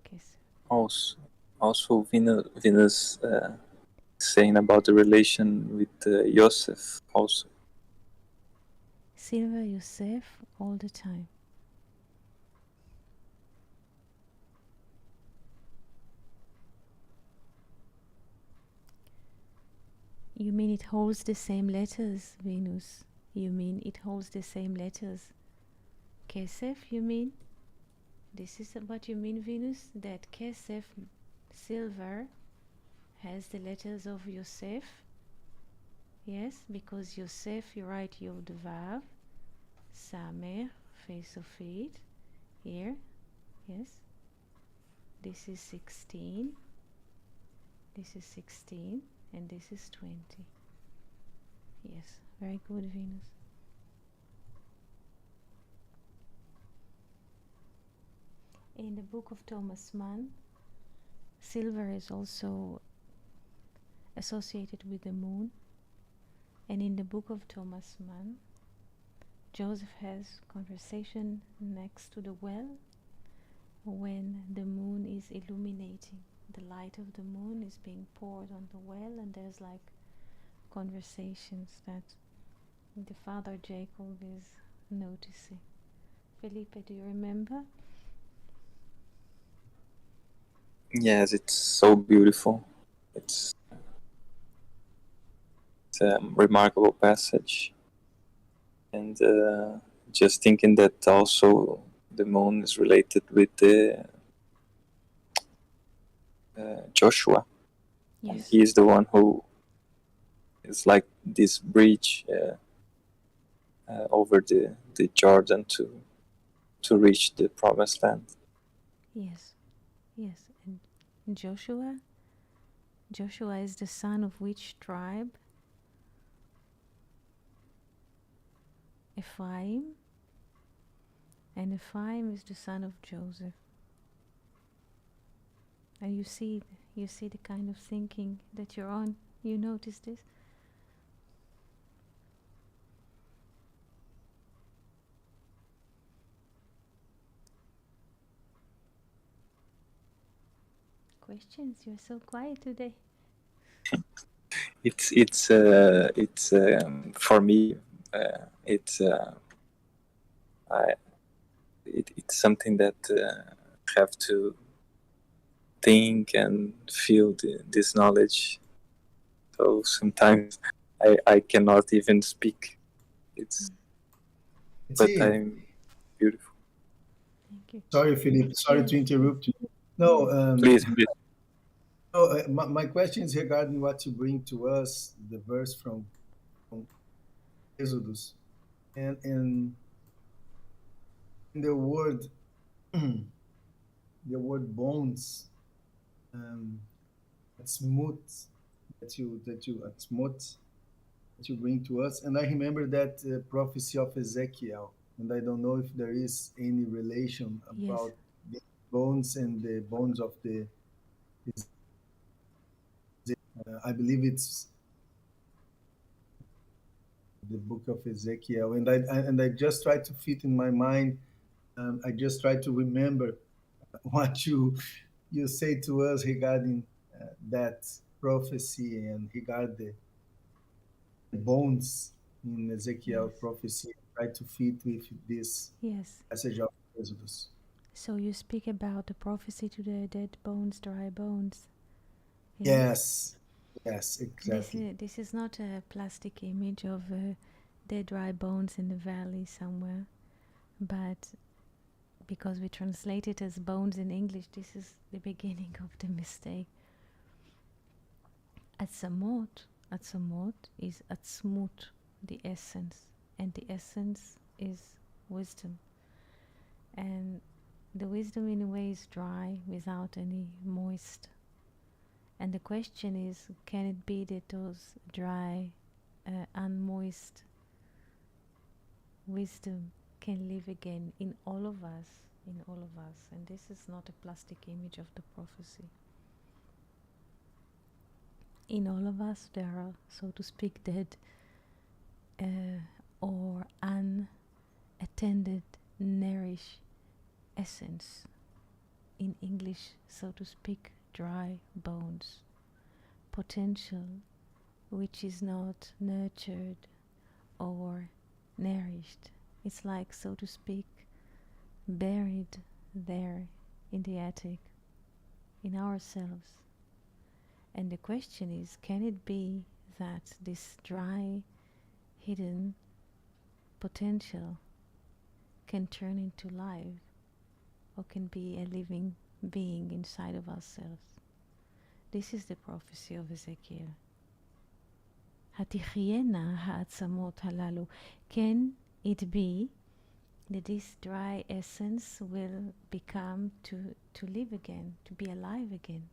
Kesef. Also Venus saying about the relation with Yosef also. Silver Yosef all the time. You mean it holds the same letters, Venus? You mean it holds the same letters? Kesef, you mean? This is what you mean, Venus? That Kesef, silver, has the letters of Yosef? Yes, because Yosef, you write Yod Vav, Samer, face of it, here, yes. This is 16, this is 16, and this is 20. Yes, very good, Venus. In the book of Thomas Mann, silver is also associated with the moon. And in the book of Thomas Mann, Joseph has conversation next to the well when the moon is illuminating. The light of the moon is being poured on the well, and there's like conversations that the father Jacob is noticing. Felipe, do you remember? Yes, it's so beautiful. It's a remarkable passage. And just thinking that also the moon is related with the Joshua. Yes. And he is the one who is like this bridge over the Jordan to reach the promised land. Yes, yes. And Joshua is the son of which tribe? Ephraim. And Ephraim is the son of Joseph. And you see the kind of thinking that you're on. You notice this? Questions? You're so quiet today. It's for me. It's something that have to think and feel this knowledge. So sometimes I cannot even speak. But I'm beautiful. Thank you. Sorry, Felipe. Sorry to interrupt you. No, Please. No, my question is regarding what you bring to us, the verse from Exodus, and the word the word bones, um, smooth smooth that you bring to us. And I remember that prophecy of Ezekiel, and I don't know if there is any relation Yes, about the bones and the bones of the. I believe it's the book of Ezekiel, and I just try to fit in my mind. I just try to remember what you say to us regarding that prophecy and regard the bones in Ezekiel yes, prophecy. Try to fit with this yes. passage of Exodus. So you speak about the prophecy to the dead bones, dry bones. Yes. Yes, yes, exactly. This is not a plastic image of dead dry bones in the valley somewhere, but because we translate it as bones in English, this is the beginning of the mistake. Atzamot is atzmut, the essence, and the essence is wisdom. And the wisdom in a way is dry without any moist. And the question is, can it be that those dry, unmoist wisdom can live again in all of us, in all of us? And this is not a plastic image of the prophecy. In all of us there are, so to speak, dead or unattended, nourished essence. In English, so to speak, dry bones. Potential which is not nurtured or nourished. It's like, so to speak, buried there in the attic, in ourselves. And the question is, can it be that this dry, hidden potential can turn into life, or can be a living being inside of ourselves? This is the prophecy of Ezekiel. Hatichiena ha'atzamot halalu. Can it be that this dry essence will become to live again, to be alive again?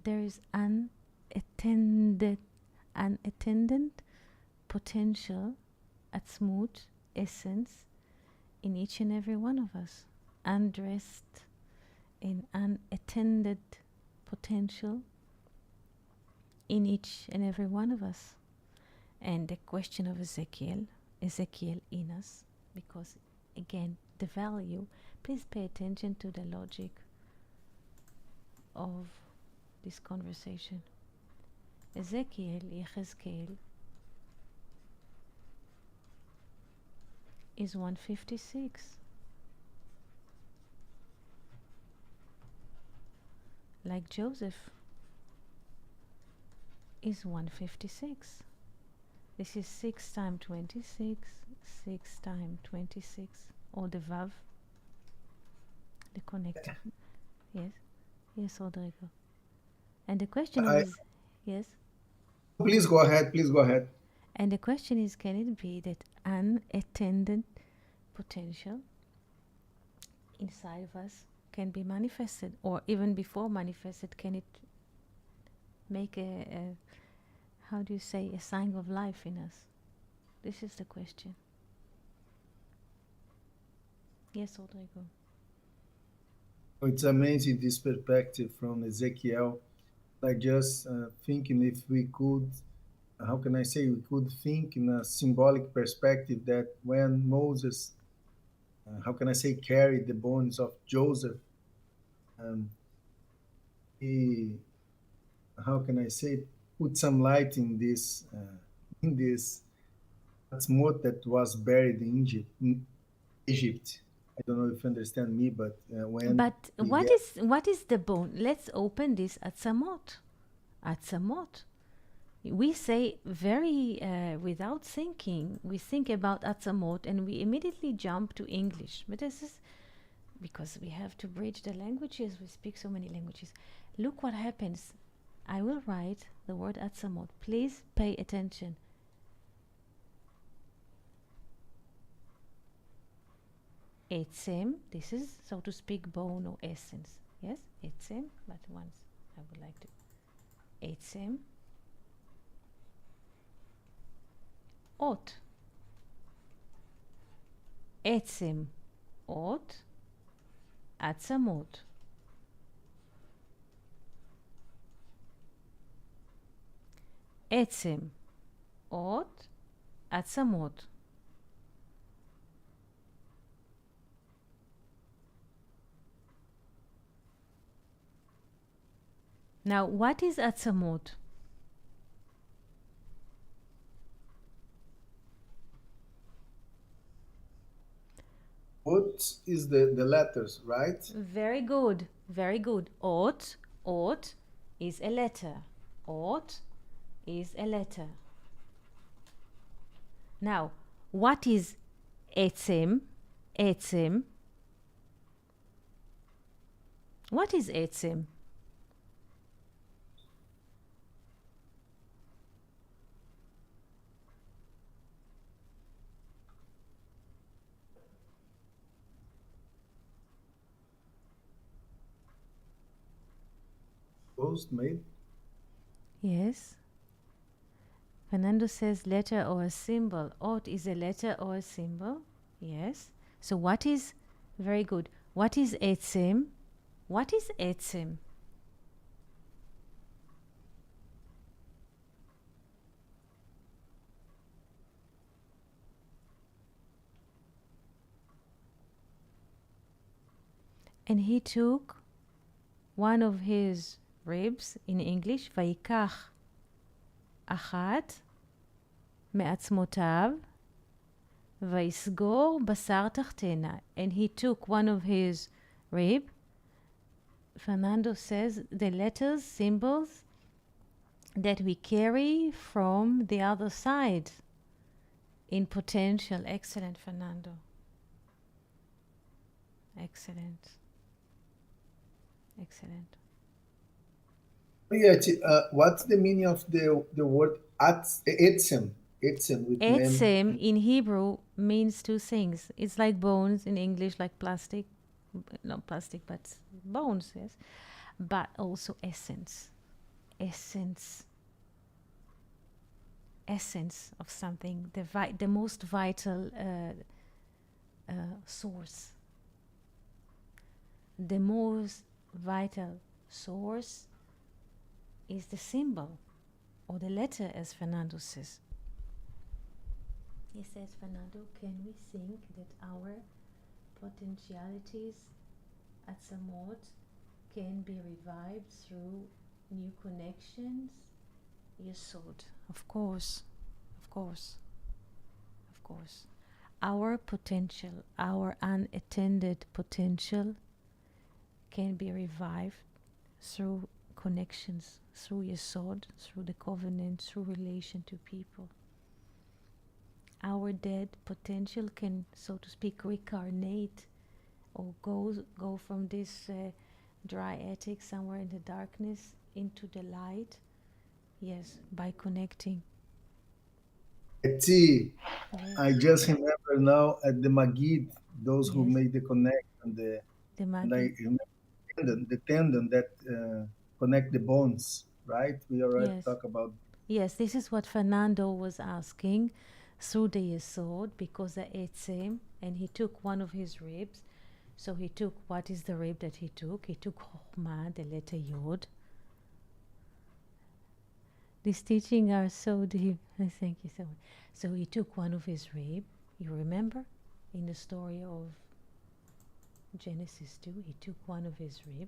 There is unattended potential, atzmut, essence, in each and every one of us. Undressed in unattended potential in each and every one of us. And the question of Ezekiel in us, because again, the value, please pay attention to the logic of this conversation. Yechezkel, is 156. Like Joseph is 156. This is 6 times 26, 6 times 26, or the Vav, the connector. Yes, yes, Rodrigo. And the question is, yes? Please go ahead. Please go ahead. And the question is, can it be that unattended potential inside of us can be manifested, or even before manifested, can it make a how do you say, a sign of life in us? This is the question. Yes, Rodrigo. It's amazing this perspective from Ezekiel. Like just thinking if we could, how can I say, we could think in a symbolic perspective that when Moses, how can I say, carried the bones of Joseph, um, he, how can I say, put some light in this smoke that was buried in Egypt. Egypt. I don't know if you understand me, but when But he what is the bone? Let's open this atzamot. Atzamot. We say very without thinking. We think about atzamot and we immediately jump to English. But this is because we have to bridge the languages. We speak so many languages. Look what happens. I will write the word atzamot. Please pay attention. Etzem, this is, so to speak, bone or essence. Yes, Etzem, but once I would like to. Etzem. Ot. Etzem. Ot. Atzamot. Etzem. Ot. Atzamot. Now, what is Atzamot? What is the letters, right? Very good, very good. Ot is a letter. Ot is a letter. Now, what is Etzem? Etzem. What is Etzem? Post made. Yes. Fernando says letter or a symbol. Ot is a letter or a symbol. Yes. So what is, very good. What is Etzem? What is Etzem? And he took one of his ribs, in English, ויקח אחת מעצמותיו ויסגור בשר תחתנה. And he took one of his rib. Fernando says the letters, symbols that we carry from the other side in potential. Excellent, Fernando. Excellent. Excellent. What's the meaning of the word etzem? Etzem with mem. Etzem in Hebrew means two things. It's like bones in English, like plastic. Not plastic, but bones, yes. But also essence. Essence. Essence of something. The most vital source. The most vital source is the symbol or the letter, as Fernando says. He says, Fernando, can we think that our potentialities at Samot can be revived through new connections? Yesod. Of course. Of course. Of course. Our potential, our unattended potential can be revived through connections, through Yesod, through the covenant, through relation to people. Our dead potential can, so to speak, reincarnate or go from this dry attic somewhere in the darkness into the light. Yes, by connecting. See, Yes. I just remember now at the Magid, those who Yes. made the connection, The and I Magid. remember the tendon that connect the bones, right? We already Yes. talked about. Yes, this is what Fernando was asking through the Yesod, because the Etzem, and he took one of his ribs. So he took, what is the rib that he took? He took Chokhmah, the letter Yod. These teachings are so deep. Thank you so much. So he took one of his rib. You remember in the story of Genesis 2, he took one of his rib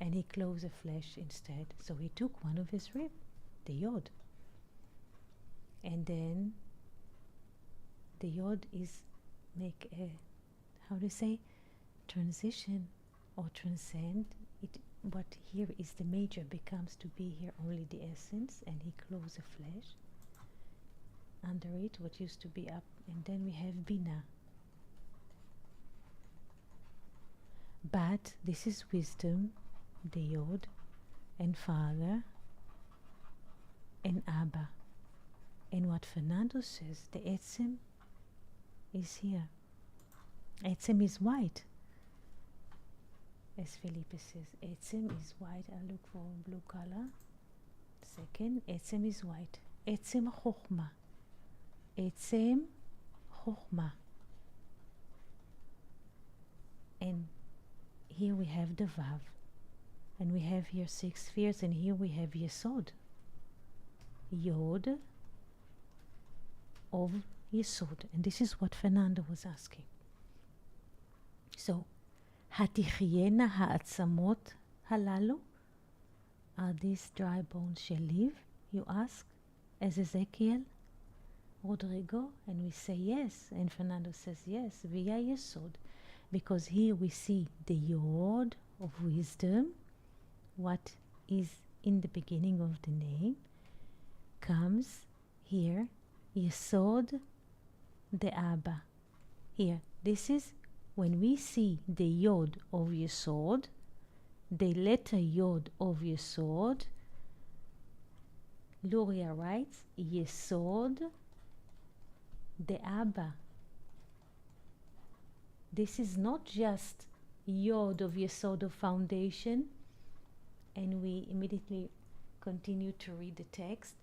and he closed the flesh instead. So he took one of his rib, the Yod. And then the Yod is make a, how do you say, transition or transcend it. What here is the major becomes to be here only the essence, and he closed the flesh under it, what used to be up, and then we have Bina. But this is wisdom, the Yod, and Father, and Abba. And what Fernando says, the Etzem is here. Etzem is white. As Felipe says, Etzem is white. I look for blue color. Second, Etzem is white. Etzem Chochma. Etzem Chochma. And here we have the Vav. And we have here 6 spheres, and here we have Yesod. Yod of Yesod. And this is what Fernando was asking. So, Hatichiena ha'atzamot halalu? Are these dry bones shall live? You ask, as Ezekiel, Rodrigo, and we say yes. And Fernando says yes, via Yesod. Because here we see the Yod of wisdom, what is in the beginning of the name, comes here, Yesod the Abba. Here, this is when we see the Yod of Yesod, the letter Yod of Yesod, Luria writes, Yesod the Abba. This is not just Yod of Yesod of foundation, and we immediately continue to read the text.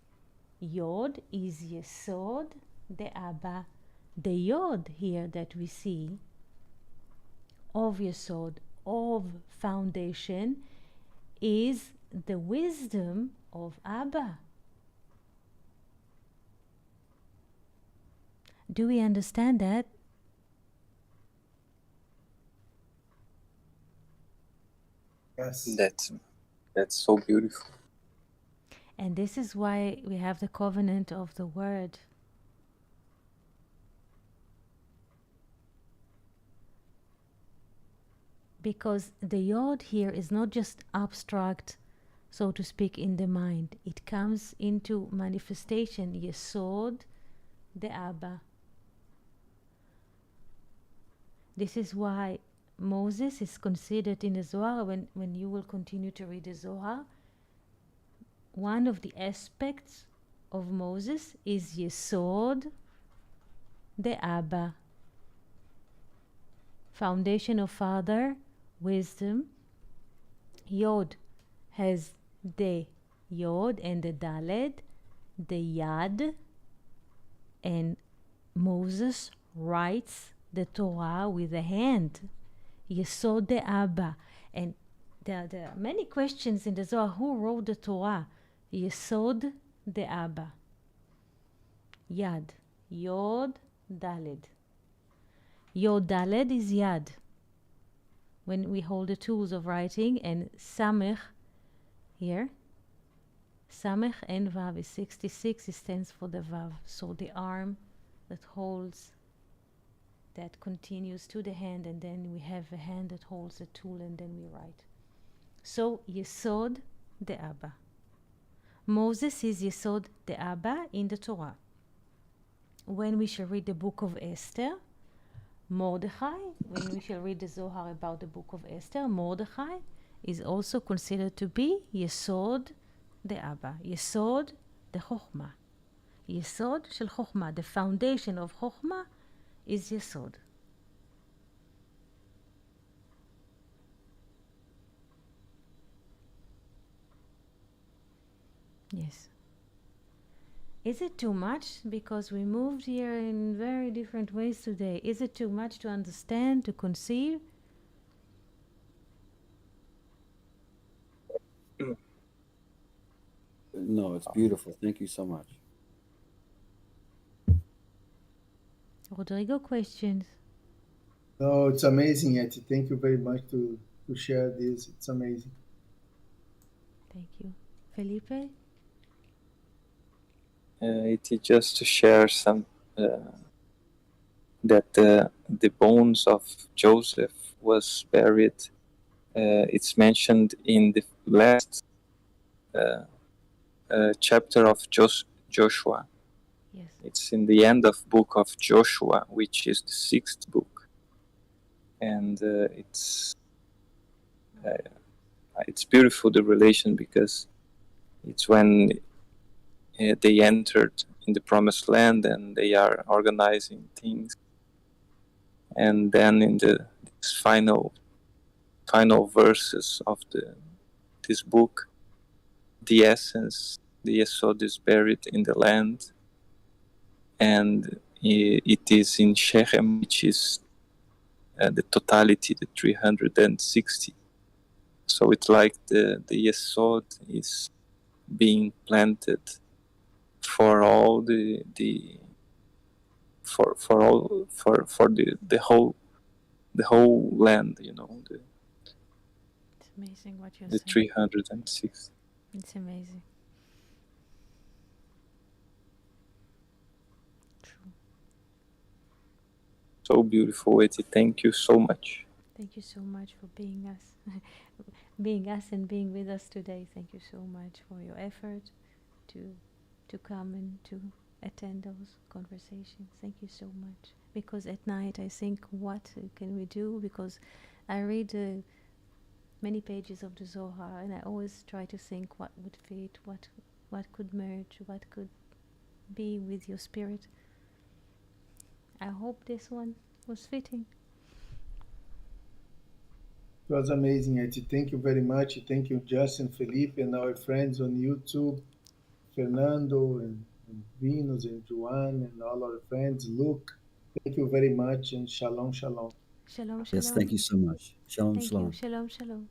Yod is Yesod the Abba. The Yod here that we see of Yesod, of foundation, is the wisdom of Abba. Do we understand that? Yes. That's so beautiful. And this is why we have the covenant of the word. Because the Yod here is not just abstract, so to speak, in the mind. It comes into manifestation, Yesod, the Abba. This is why Moses is considered in the Zohar, when you will continue to read the Zohar, one of the aspects of Moses is Yesod, the Abba. Foundation of Father, wisdom. Yod has the Yod and the Daled, the Yad, and Moses writes the Torah with a hand. Yesod the Abba. And there are many questions in the Zohar. Who wrote the Torah? Yesod the Abba. Yad. Yod Daled. Yod Daled is Yad. When we hold the tools of writing, and Samech here, Samech and Vav is 66, it stands for the Vav. So the arm that holds, that continues to the hand, and then we have a hand that holds the tool, and then we write. So Yesod the Abba. Moses is Yesod the Abba in the Torah. When we shall read the book of Esther, Mordechai, when we shall read the Zohar about the book of Esther, Mordechai is also considered to be Yesod the Abba. Yesod the Chochma. Yesod shel Chochma. The foundation of Chochma is Yesod. Yes. Is it too much? Because we moved here in very different ways today. Is it too much to understand, to conceive? No, it's beautiful. Thank you so much. Rodrigo, questions? No, it's amazing, Eti. Thank you very much to share this. It's amazing. Thank you. Felipe? It is just to share some that the bones of Joseph was buried. It's mentioned in the last chapter of Joshua. Yes. It's in the end of book of Joshua, which is the 6th book, and it's beautiful, the relation, because it's when they entered in the promised land and they are organizing things, And then in these final verses of this book, the essence, the Yesod is buried in the land, and it is in Shechem, which is the totality, the 360. So it's like the Yesod is being planted for all the whole land, you know, It's amazing what you're the saying. 360. It's amazing. True. So beautiful, Eti. Thank you so much. Thank you so much for being us, being us and being with us today. Thank you so much for your effort to come and to attend those conversations. Thank you so much. Because at night I think, what can we do? Because I read many pages of the Zohar, and I always try to think what would fit, what could merge, what could be with your spirit. I hope this one was fitting. It was amazing, Eti. Thank you very much. Thank you, Justin, Felipe, and our friends on YouTube, Fernando and Venus and Juan and all our friends. Luke, thank you very much, and shalom, shalom. Shalom, Yes, thank shalom. you so much. Shalom, Thank you. shalom. Shalom, shalom.